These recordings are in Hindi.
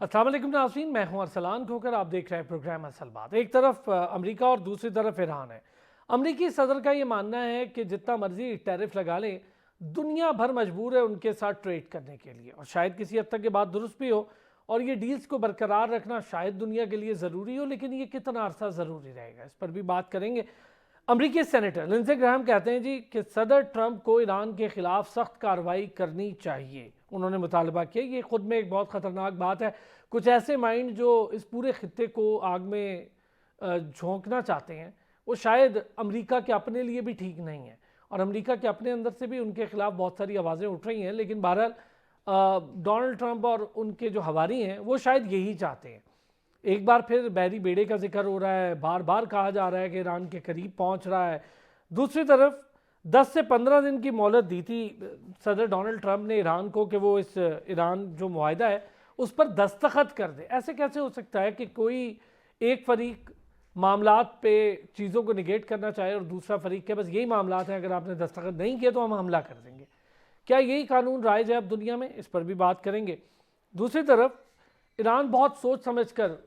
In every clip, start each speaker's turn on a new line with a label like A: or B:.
A: अस्सलाम वालेकुम नाज़रीन, मैं हूं अरसलान खोकर। आप देख रहे हैं प्रोग्राम असल बात। एक तरफ अमेरिका और दूसरी तरफ ईरान है। अमेरिकी सदर का ये मानना है कि जितना मर्जी टैरिफ लगा लें, दुनिया भर मजबूर है उनके साथ ट्रेड करने के लिए, और शायद किसी हद तक ये बात दुरुस्त भी हो। और ये डील्स को बरकरार रखना शायद दुनिया के लिए ज़रूरी हो, लेकिन ये कितना अरसा ज़रूरी रहेगा, इस पर भी बात करेंगे। अमरीकी सेनेटर लिंडसे ग्राहम कहते हैं जी कि सदर ट्रंप को ईरान के खिलाफ सख्त कार्रवाई करनी चाहिए। उन्होंने मुतालबा किया, ये खुद में एक बहुत ख़तरनाक बात है। कुछ ऐसे माइंड जो इस पूरे खित्ते को आग में झोंकना चाहते हैं, वो शायद अमेरिका के अपने लिए भी ठीक नहीं है, और अमेरिका के अपने अंदर से भी उनके खिलाफ बहुत सारी आवाज़ें उठ रही हैं। लेकिन बहरहाल डोनाल्ड ट्रंप और उनके जो हवारी हैं वो शायद यही चाहते हैं। एक बार फिर बहरी बेड़े का जिक्र हो रहा है, बार बार कहा जा रहा है कि ईरान के करीब पहुंच रहा है। दूसरी तरफ 10 से 15 दिन की मोहलत दी थी सदर डोनाल्ड ट्रंप ने ईरान को कि वो इस ईरान जो मुआहिदा है उस पर दस्तखत कर दे। ऐसे कैसे हो सकता है कि कोई एक फरीक मामलात पे चीज़ों को निगेट करना चाहे और दूसरा फरीक के बस यही मामलात हैं, अगर आपने दस्तखत नहीं किए तो हम हमला कर देंगे। क्या यही कानून राइज है अब दुनिया में? इस पर भी बात करेंगे। दूसरी तरफ ईरान बहुत सोच समझकर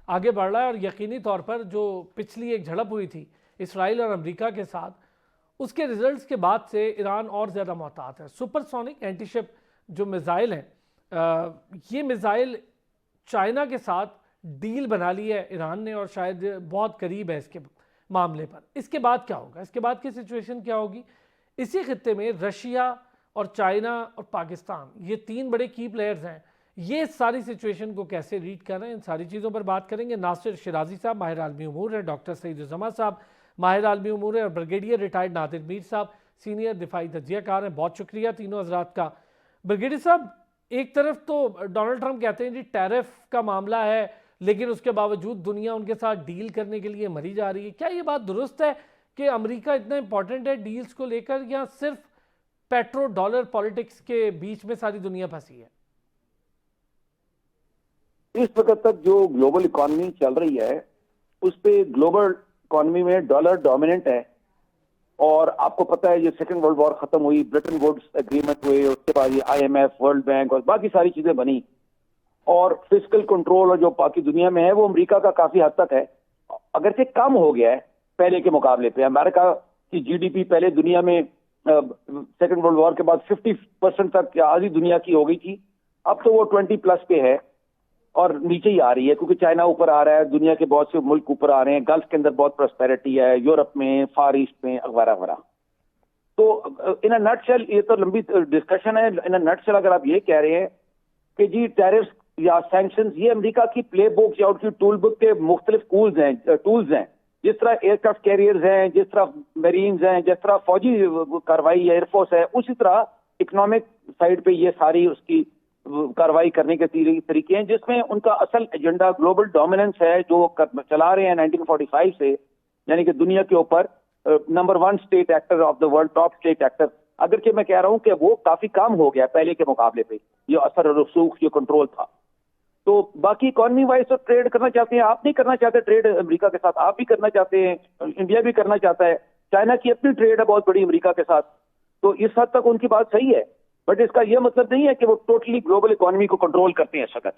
A: आगे बढ़ रहा है, और यकीनी तौर पर जो पिछली एक झड़प हुई थी इसराइल और अमेरिका के साथ, उसके रिजल्ट्स के बाद से ईरान और ज़्यादा मोहतात है। सुपरसोनिक एंटीशिप जो मिज़ाइल हैं, ये मिज़ाइल चाइना के साथ डील बना ली है ईरान ने, और शायद बहुत करीब है इसके मामले पर। इसके बाद क्या होगा, इसके बाद की सिचुएशन क्या होगी? इसी खित्ते में रशिया और चाइना और पाकिस्तान, ये तीन बड़े की प्लेयर्स हैं। ये सारी सिचुएशन को कैसे रीड कर रहे हैं, इन सारी चीज़ों पर बात करेंगे। नासिर शिराजी साहब माहिर आलमी उमूर है, डॉक्टर सईद-उज़्ज़मा साहब माहिर आलमी उमूर है, और ब्रिगेडियर रिटायर्ड नादिर मीर साहब सीनियर दिफाई तजियाकार हैं। बहुत शुक्रिया तीनों हजरात का। ब्रिगेडियर साहब, एक तरफ तो डोनाल्ड ट्रंप कहते हैं जी टैरिफ का मामला है, लेकिन उसके बावजूद दुनिया उनके साथ डील करने के लिए मरी जा रही है। क्या ये बात दुरुस्त है कि अमेरिका इतना इंपॉर्टेंट है डील्स को लेकर, या सिर्फ पेट्रो डॉलर पॉलिटिक्स के बीच में सारी दुनिया फंसी है?
B: इस वक्त तक जो ग्लोबल इकोनॉमी चल रही है उस पे ग्लोबल इकोनॉमी में डॉलर डोमिनेंट है। और आपको पता है ये सेकंड वर्ल्ड वॉर खत्म हुई, ब्रिटेन वुड्स एग्रीमेंट हुए, उसके बाद ये आईएमएफ, वर्ल्ड बैंक और बाकी सारी चीजें बनी, और फिस्कल कंट्रोल और जो बाकी दुनिया में है वो अमेरिका का काफी हद तक है, अगरचे कम हो गया है पहले के मुकाबले पे। अमेरिका की जीडीपी पहले दुनिया में सेकंड वर्ल्ड वॉर के बाद 50% तक आधी दुनिया की हो गई थी, अब तो वो 20+ पे है और नीचे ही आ रही है, क्योंकि चाइना ऊपर आ रहा है, दुनिया के बहुत से मुल्क ऊपर आ रहे हैं, गल्फ के अंदर बहुत प्रॉस्पेरिटी है, यूरोप में, फार ईस्ट में वगैरह वगैरह। तो इन अ नटशेल, ये तो लंबी डिस्कशन है, इन अ नटशेल अगर आप ये कह रहे हैं कि जी टैरिफ्स या सैंक्शंस ये अमेरिका की प्ले बुक या उनकी टूल बुक के मुख्तलिफ टूल्स हैं। जिस तरह एयरक्राफ्ट कैरियर्स हैं, जिस तरह मरीन्स हैं, जिस तरह फौजी कार्रवाई या एयरफोर्स है, उसी तरह इकोनॉमिक साइड पे ये सारी उसकी कार्रवाई करने के तरीके हैं, जिसमें उनका असल एजेंडा ग्लोबल डोमिनेंस है जो चला रहे हैं 1945 से, यानी कि दुनिया के ऊपर number 1 state actor of the world, top state actor. अगर कि मैं कह रहा हूं कि वो काफी कम हो गया पहले के मुकाबले पे, ये असर और रसूख, ये कंट्रोल था। तो बाकी इकोनॉमी वाइज तो ट्रेड करना चाहते हैं, आप नहीं करना चाहते ट्रेड अमेरिका के साथ, आप भी करना चाहते हैं, इंडिया भी करना चाहता है, चाइना की अपनी ट्रेड है बहुत बड़ी अमेरिका के साथ, तो इस हद तक उनकी बात सही है। बट इसका यह मतलब नहीं है कि वो टोटली ग्लोबल इकोनॉमी को कंट्रोल करते हैं इस वक्त।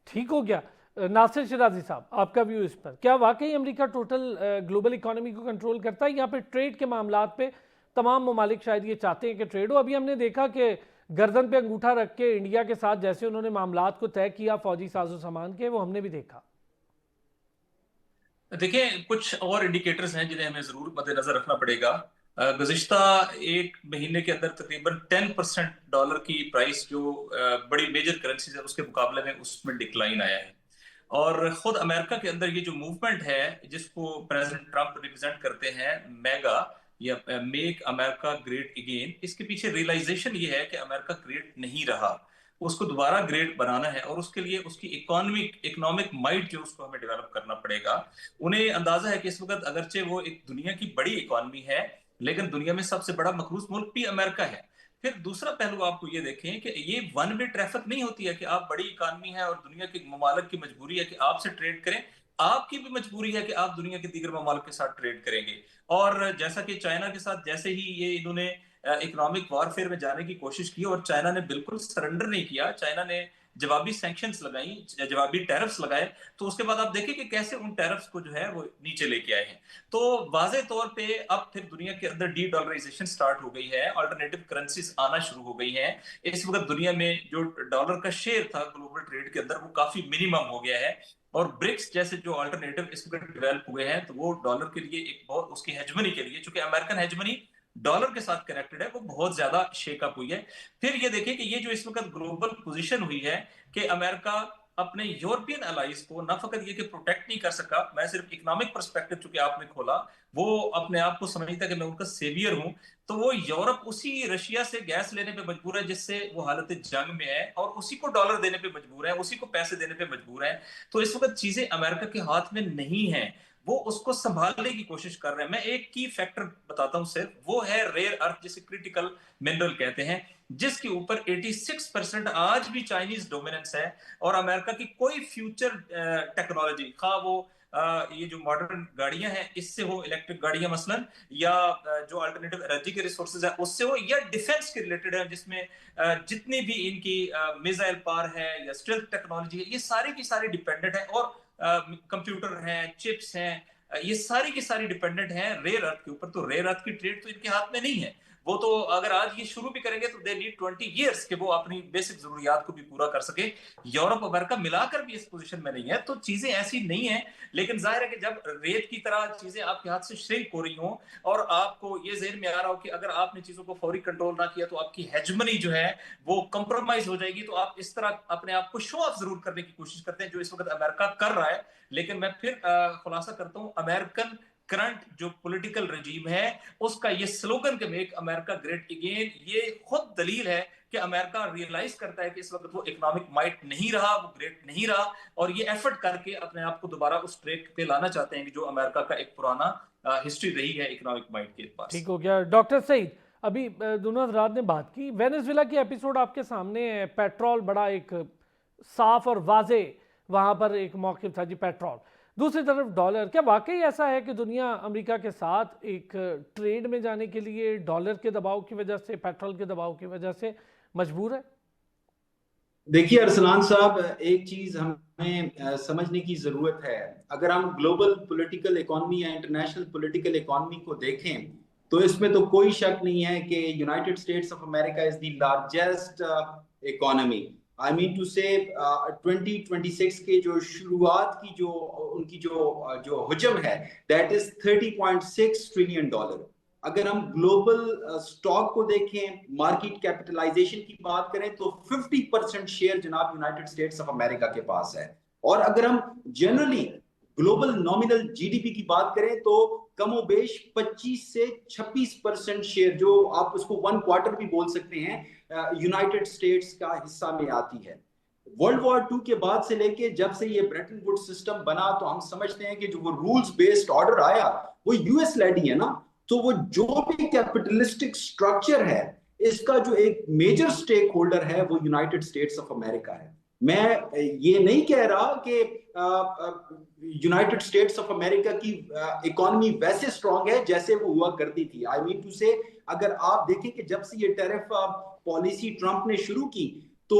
A: ठीक हो गया। नासिर शिराजी साहब, आपका व्यू इस पर, क्या वाकई अमेरिका टोटल ग्लोबल इकोनॉमी को कंट्रोल करता है? यहाँ पे ट्रेड के मामलात पे तमाम ममालिक शायद ये चाहते हैं कि ट्रेड हो। अभी हमने देखा कि गर्दन पे अंगूठा रख के इंडिया के साथ जैसे उन्होंने मामलात को तय किया फौजी साजो सामान के, वो हमने भी देखा।
C: देखिए, कुछ और इंडिकेटर्स हैं जिन्हें हमें जरूर मद्देनजर रखना पड़ेगा। गुज़िश्ता एक महीने के अंदर तकरीबन 10% डॉलर की प्राइस जो बड़ी मेजर करेंसीज है उसके मुकाबले में उसमें डिक्लाइन आया है। और खुद अमेरिका के अंदर ये जो मूवमेंट है जिसको प्रेसिडेंट ट्रंप रिप्रेजेंट करते हैं, मेगा या मेक अमेरिका ग्रेट अगेन, इसके पीछे रियलाइजेशन ये है कि अमेरिका ग्रेट नहीं रहा, उसको दोबारा ग्रेट बनाना है, और उसके लिए उसकी इकोनॉमिक माइट जो उसको हमें डेवलप करना पड़ेगा। उन्हें अंदाजा है कि इस वक्त अगरचे वो एक दुनिया की बड़ी इकोनॉमी है, लेकिन दुनिया में सबसे बड़ा मखरूज मुल्क भी अमेरिका है। फिर दूसरा पहलू आपको ये देखें कि ये वन वे ट्रैफिक नहीं होती है कि आप बड़ी इकोनॉमी है और दुनिया के ममालिक की मजबूरी है कि आपसे ट्रेड करें, आपकी भी मजबूरी है कि आप दुनिया के दीगर ममालिक के साथ ट्रेड करेंगे। और जैसा कि चाइना के साथ जैसे ही ये इन्होंने इकोनॉमिक वॉरफेयर में जाने की कोशिश की और चाइना ने बिल्कुल सरेंडर नहीं किया, चाइना ने जवाबी सैंक्शंस लगाई, जवाबी टैरिफ्स लगाए, तो उसके बाद आप देखें कि कैसे उन टैरिफ्स को जो है वो नीचे लेके आए हैं। तो वाजे तौर पे अब फिर दुनिया के अंदर डी डॉलराइजेशन स्टार्ट हो गई है, अल्टरनेटिव करेंसीज आना शुरू हो गई हैं। इस वक्त दुनिया में जो डॉलर का शेयर था ग्लोबल ट्रेड के अंदर वो काफी मिनिमम हो गया है, और ब्रिक्स जैसे जो अल्टरनेटिव इस वक्त डेवलप हुए हैं, तो वो डॉलर के लिए एक बहुत, उसकी हेजमनी के लिए, चूंकि अमेरिकन हेजमनी डॉलर के साथ कनेक्टेड है, वो बहुत ज्यादा शेकअप हुई है। फिर ये देखिए कि ये जो इस वक्त ग्लोबल पोजीशन हुई है कि अमेरिका अपने यूरोपियन अलाइज को न फकत ये कि प्रोटेक्ट नहीं कर सका, मैं सिर्फ इकोनॉमिक पर्सपेक्टिव चूंकि आपने खोला, वो अपने आप को समझता कि मैं उनका सेवियर हूं, तो वो यूरोप उसी रशिया से गैस लेने पे मजबूर है जिससे वो हालत जंग में है, और उसी को डॉलर देने पे मजबूर है, उसी को पैसे देने पे मजबूर है। तो इस वक्त चीजें अमेरिका के हाथ में नहीं है, वो उसको संभालने की कोशिश कर रहे हैं। मैं एक की फैक्टर बताता हूं सिर्फ, वो है रेयर अर्थ, जिसे क्रिटिकल मिनरल कहते हैं, जिसके ऊपर 86% आज भी चाइनीज डोमिनेंस है। और अमेरिका की कोई फ्यूचर टेक्नोलॉजी, खा वो ये जो मॉडर्न गाड़ियां हैं इससे हो, इलेक्ट्रिक गाड़ियां मसलन, या जो अल्टरनेटिव एनर्जी के रिसोर्सेज है उससे हो, या डिफेंस के रिलेटेड है जिसमें जितनी भी इनकी मिसाइल पार है या स्टेल्थ टेक्नोलॉजी है, ये सारी की सारी डिपेंडेंट है, और कंप्यूटर हैं, चिप्स हैं, ये सारी की सारी डिपेंडेंट हैं रेयर अर्थ के ऊपर। तो रेयर अर्थ की ट्रेड तो इनके हाथ में नहीं है। वो तो अगर आज ये शुरू भी करेंगे तो दे नीड 20 इयर्स कि वो अपनी बेसिक जरूरियात को भी पूरा कर सके। यूरोप अमेरिका मिलाकर भी इस पोजीशन में नहीं है, तो चीजें ऐसी नहीं है। लेकिन जाहिर है कि जब रेत की तरह चीजें आपके हाथ से श्रिंक हो रही हों, और आपको ये ज़हन में आ रहा हो कि अगर आपने चीजों को फौरी कंट्रोल ना किया तो आपकी हेजमनी जो है वो कंप्रोमाइज हो जाएगी, तो आप इस तरह अपने आप को शो ऑफ जरूर करने की कोशिश करते हैं, जो इस वक्त अमेरिका कर रहा है। लेकिन मैं फिर खुलासा करता हूं, अमेरिकन करंट जो पॉलिटिकल रजीम है उसका ये स्लोगन के मेक अमेरिका ग्रेट अगेन, ये खुद दलील है कि अमेरिका रियलाइज करता है कि इस वक्त वो इकोनॉमिक माइट नहीं रहा, वो ग्रेट नहीं रहा, और ये एफर्ट करके अपने आप को दोबारा उस ट्रैक पे लाना चाहते हैं कि जो अमेरिका का एक पुराना हिस्ट्री रही है इकोनॉमिक माइट के पास।
A: ठीक हो गया डॉक्टर सईद। अभी दोनों हजरात ने बात की, वेनेजुएला की एपिसोड आपके सामने है, पेट्रोल बड़ा एक साफ और वाजे वहां पर एक मौक़िफ़ था जी, पेट्रोल। दूसरी तरफ डॉलर, क्या वाकई ऐसा है कि दुनिया अमेरिका के साथ एक ट्रेड में जाने के लिए डॉलर के दबाव की वजह से, पेट्रोल के दबाव की वजह से मजबूर है?
D: देखिए अरसलान साहब, एक चीज हमें समझने की जरूरत है। अगर हम ग्लोबल पॉलिटिकल इकोनॉमी या इंटरनेशनल पॉलिटिकल इकोनॉमी को देखें तो इसमें तो कोई शक नहीं है कि United States of America is the largest economy. I mean to say 2026 के जो शुरुआत की जो उनकी जो हुजम है, दैट इज $30.6 ट्रिलियन। अगर हम ग्लोबल स्टॉक को देखें, मार्केट कैपिटलाइजेशन की बात करें तो 50% शेयर जनाब यूनाइटेड स्टेट्स ऑफ अमेरिका के पास है। और अगर हम जनरली ग्लोबल नॉमिनल जीडीपी की बात करें तो कमोबेश 25 से 26% शेयर, जो आप उसको 1 क्वार्टर भी बोल सकते हैं, यूनाइटेड स्टेट्स का हिस्सा में आती है। वर्ल्ड वॉर 2 के बाद से लेके जब से ये ब्रेटन वुड्स सिस्टम बना, तो हम समझते हैं कि जो वो रूल्स बेस्ड ऑर्डर आया वो यूएस लेड ही है ना। तो वो जो भी कैपिटलिस्टिक स्ट्रक्चर है, इसका जो एक मेजर स्टेक होल्डर है वो यूनाइटेड स्टेट्स ऑफ अमेरिका है। मैं ये नहीं कह रहा कि यूनाइटेड स्टेट्स ऑफ अमेरिका की इकोनॉमी वैसे स्ट्रांग है जैसे वो हुआ करती थी। आई मीन टू से, अगर आप देखें कि जब से ये टैरिफ पॉलिसी ट्रंप ने शुरू की तो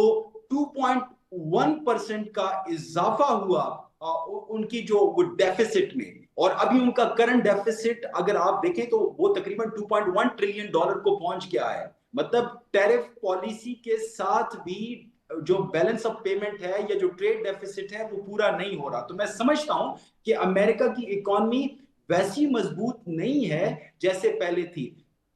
D: 2.1% का इजाफा हुआ उनकी जो वो डेफिसिट में, और अभी उनका करंट डेफिसिट अगर आप देखें तो वो तकरीबन $2.1 ट्रिलियन को पहुंच गया है। मतलब टैरिफ पॉलिसी के साथ भी जो बैलेंस ऑफ पेमेंट है या जो ट्रेड डेफिसिट है वो पूरा नहीं हो रहा। तो मैं समझता हूं कि अमेरिका की इकोनॉमी वैसी मजबूत नहीं है जैसे पहले थी।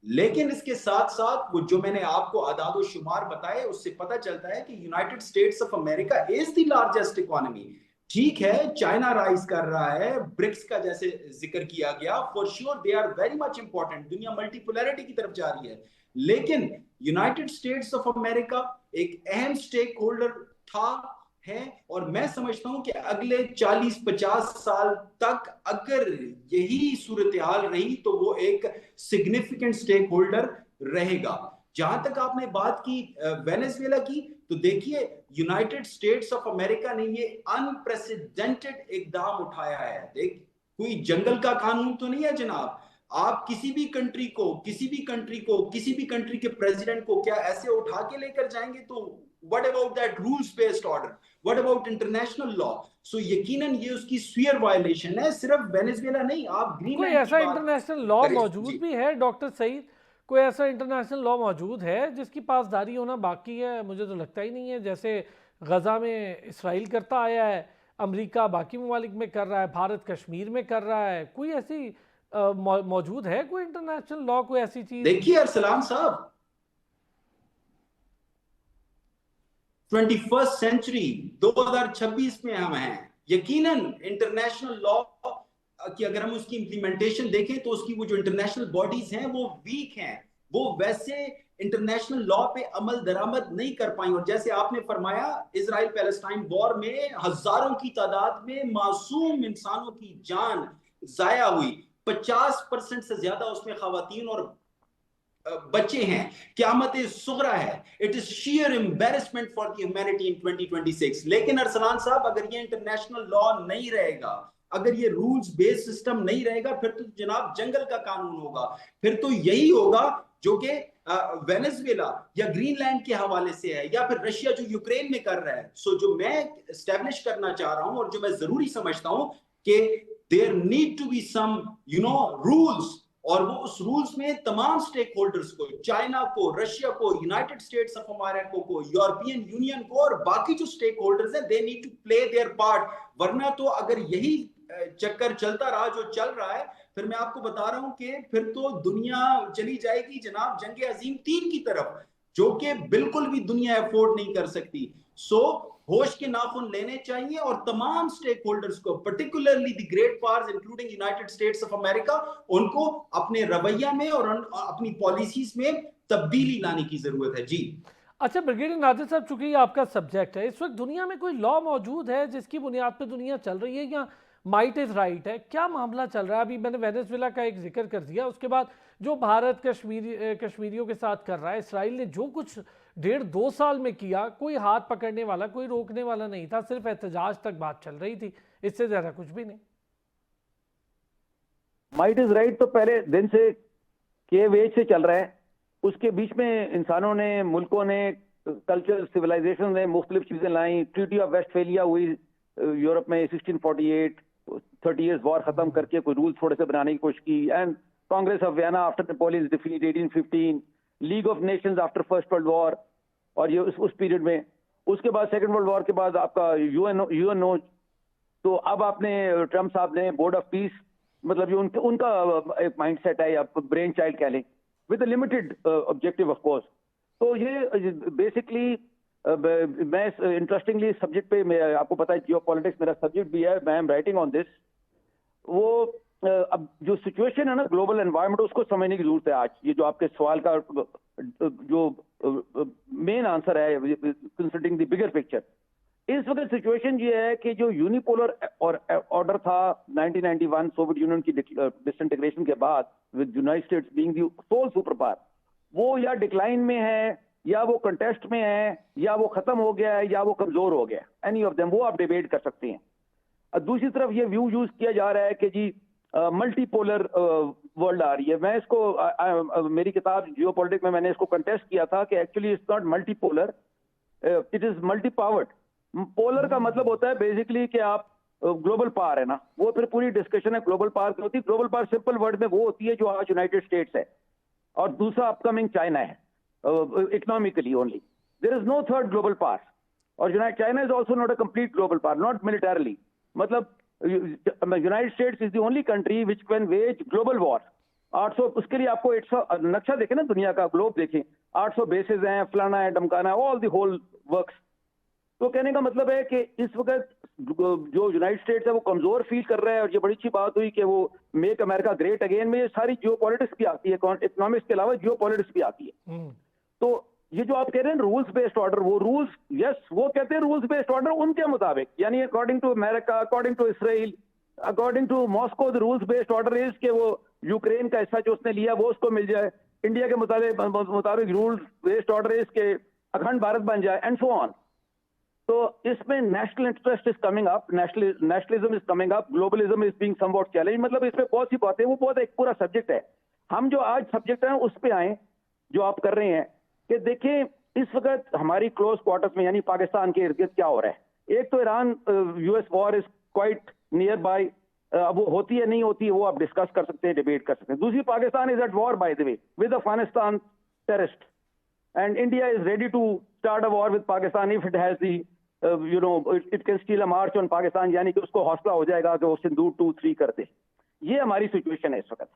D: लेकिन इसके साथ साथ वो जो मैंने आपको आदाद शुमार बताए, उससे पता चलता है कि United States of America is the largest economy. ठीक है, चाइना राइज कर रहा है, ब्रिक्स का जैसे जिक्र किया गया, for sure they are very much important, दुनिया मल्टीपोलैरिटी की तरफ जा रही है। लेकिन यूनाइटेड स्टेट्स ऑफ अमेरिका एक अहम स्टेक होल्डर था, है, और मैं समझता हूं कि अगले 40-50 साल तक अगर यही सूरत हाल रही तो वो एक सिग्निफिकेंट स्टेक होल्डर रहेगा। जहां तक आपने बात की वेनेजुएला की, तो देखिए यूनाइटेड स्टेट्स ऑफ अमेरिका ने ये अनप्रेसिडेंटेड इकदाम उठाया है। देख, कोई जंगल का कानून तो नहीं है जनाब। आप किसी भी कंट्री के प्रेसिडेंट को क्या ऐसे उठा के लेकर जाएंगे तो what about that rules based order, what about international law? So यकीनन ये उसकी स्फीयर वायलेशन है, सिर्फ वेनेजुएला नहीं, आप
A: कोई
D: ग्रीनलैंड की
A: ऐसा
D: बात
A: इंटरनेशनल लॉ
D: करें
A: मौजूद
D: जी।
A: भी है डॉक्टर सईद? कोई ऐसा इंटरनेशनल लॉ मौजूद है जिसकी पासदारी होना बाकी है? मुझे तो लगता ही नहीं है। जैसे गजा में इसराइल करता आया है, अमेरिका बाकी ममालिक में कर रहा है, भारत कश्मीर में कर रहा है, कोई ऐसी मौजूद है कोई इंटरनेशनल लॉ, कोई ऐसी चीज?
D: देखिए अरसलान साहब, 21st सेंचुरी 2026 में हम हैं। यकीनन इंटरनेशनल लॉ कि अगर हम उसकी इंप्लीमेंटेशन देखें तो उसकी वो जो इंटरनेशनल बॉडीज हैं वो वीक हैं, वो वैसे इंटरनेशनल लॉ पे अमल दरामद नहीं कर पाई। और जैसे आपने फरमाया, इजराइल पैलेस्टाइन वॉर में हजारों की तादाद में मासूम इंसानों की जान जाया हुई, 50% से ज्यादा उसमें खवातीन और बच्चे हैं। क़यामत सुगरा है। It is shear embarrassment for the humanity in 2026। लेकिन अरसलान साहब, अगर ये इंटरनेशनल लॉ नहीं रहेगा, अगर ये रूल्स बेस्ड सिस्टम नहीं रहेगा, फिर तो जनाब जंगल का कानून होगा। फिर तो यही होगा जो कि वेनेजुएला या ग्रीनलैंड के हवाले से है, या फिर रशिया जो यूक्रेन में कर रहा है। सो जो मैं एस्टेब्लिश करना चाह रहा हूं और जो मैं जरूरी समझता हूं कि there need to be some rules, और वो उस रूल्स में तमाम स्टेक होल्डर्स को, चाइना को, रशिया को, यूनाइटेड स्टेट्स ऑफ अमेरिका को, यूरोपियन यूनियन को और बाकी जो स्टेक होल्डर्स हैं, they need to play their part. वरना तो अगर यही चक्कर चलता रहा जो चल रहा है, फिर मैं आपको बता रहा हूं कि फिर तो दुनिया चली जाएगी जनाब जंग अजीम 3 की तरफ, जो कि बिल्कुल भी दुनिया अफोर्ड नहीं कर सकती। सो होश के नाखून लेने चाहिए और तमाम स्टेक होल्डर्स को, particularly the great powers including United States of America, उनको अपने रवैया में और अपनी पॉलिसीज में तब्दीली लाने की जरूरत है जी।
A: अच्छा ब्रिगेडियर नादिर साहब, चूंकि ये आपका सब्जेक्ट है, इस वक्त दुनिया में कोई लॉ मौजूद है जिसकी बुनियाद पर दुनिया चल रही है, या माइट इज राइट है? क्या मामला चल रहा है? अभी मैंने वेनेजुएला का एक जिक्र कर दिया, उसके बाद जो भारत कश्मीरियों के साथ कर रहा है, इसराइल ने जो कुछ 1.5-2 साल में किया, कोई हाथ पकड़ने वाला, कोई रोकने वाला नहीं था, सिर्फ एहतजाज तक बात चल रही थी, इससे ज्यादा कुछ भी नहीं।
B: माइट इज राइट तो पहले दिन से के वेज से चल रहा है। उसके बीच में इंसानों ने, मुल्कों ने, कल्चर सिविलाइजेशन ने मुख्तलिफ चीजें लाई। ट्रीटी ऑफ वेस्टफेलिया हुई यूरोप में 1648, 30 इयर्स वॉर खत्म करके कोई रूल थोड़े से बनाने की कोशिश की। And Congress of Vienna after Napoleon's defeat 1815, League of Nations after First World War, और ये उस पीरियड में, उसके बाद सेकंड वर्ल्ड वॉर के बाद आपका यूएनओ। तो अब आपने ट्रम्प साहब ने बोर्ड ऑफ पीस, मतलब ये उनका एक माइंड सेट है, या ब्रेन चाइल्ड कह लें, with limited objective of course. तो ये बेसिकली मैं इंटरेस्टिंगली सब्जेक्ट पे, मैं आपको पता है जियोपॉलिटिक्स मेरा सब्जेक्ट भी है, मैं एम राइटिंग ऑन दिस। वो अब जो सिचुएशन है ना, ग्लोबल एनवायरनमेंट, उसको समझने की जरूरत है आज। ये जो आपके सवाल का जो मेन आंसर है, कंसिडरिंग द बिगर पिक्चर, इस वक्त सिचुएशन ये है कि जो यूनिपोलर और ऑर्डर था 1991 सोवियत यूनियन की डिसइंटीग्रेशन के बाद, with United States being the sole superpower, वो या डिक्लाइन में है, या वो कंटेस्ट में है, या वो खत्म हो गया है, या वो कमजोर हो गया, एनी ऑफ देम, वो आप डिबेट कर सकते हैं। दूसरी तरफ ये व्यू यूज किया जा रहा है कि जी मल्टीपोलर वर्ल्ड आ रही है। मैं इसको मेरी किताब जियोपॉलिटिक्स में मैंने इसको कंटेस्ट किया था कि actually it's not multipolar, it is multi powered. Polar का मतलब होता है बेसिकली कि आप ग्लोबल पावर है ना, वो फिर पूरी डिस्कशन है ग्लोबल पावर की होती है। ग्लोबल पावर सिंपल वर्ड में वो होती है जो आज यूनाइटेड स्टेट्स है, और दूसरा अपकमिंग चाइना है, economically only. There is no third global power, और China is also not a complete global power, not militarily. मतलब United States is the only country which can wage global war. 800, उसके लिए आपको 800 नक्शा देखें ना दुनिया का, ग्लोब देखें, 800 बेसेस हैं, फलाना है, डमकाना है, ऑल द होल वर्क्स। तो कहने का मतलब है कि इस वक्त जो यूनाइटेड स्टेट्स है वो कमजोर फील कर रहा है, और ये बड़ी अच्छी बात हुई कि वो मेक अमेरिका ग्रेट अगेन में ये सारी जियोपॉलिटिक्स भी आती है, इकोनॉमिक्स के अलावा जियोपॉलिटिक्स भी आती है। तो ये जो आप कह रहे हैं रूल्स बेस्ड ऑर्डर, वो रूल्स, यस, वो कहते हैं रूल्स बेस्ड ऑर्डर उनके मुताबिक, यानी according to America, according to Israel, according to Moscow, the rules based order is कि वो यूक्रेन का हिस्सा जो उसने लिया वो उसको मिल जाए। इंडिया के मुताबिक रूल्स बेस्ड ऑर्डर इज के अखंड भारत बन जाए, एंड सो ऑन। तो इसमें national interest is coming up, nationalism is coming up, globalism is being somewhat challenge. मतलब इसमें बहुत सी बातें, वो बहुत एक पूरा सब्जेक्ट है। हम जो आज सब्जेक्ट है उस पे आए, जो आप कर रहे हैं कि देखें इस वक्त हमारी क्लोज क्वार्टर्स में यानी पाकिस्तान के इर्द गिर्द क्या हो रहा है? एक तो Iran US war is quite near by, वो होती है नहीं होती है वो आप डिस्कस कर सकते हैं, डिबेट कर सकते हैं। दूसरी, Pakistan is at war by the way with Afghanistan terrorist, and India is ready to start a war with Pakistan if it has the it can steal a march on Pakistan, यानी कि उसको हौसला हो जाएगा कि वो सिंदूर 2-3 कर दे। ये हमारी सिचुएशन है इस वक्त।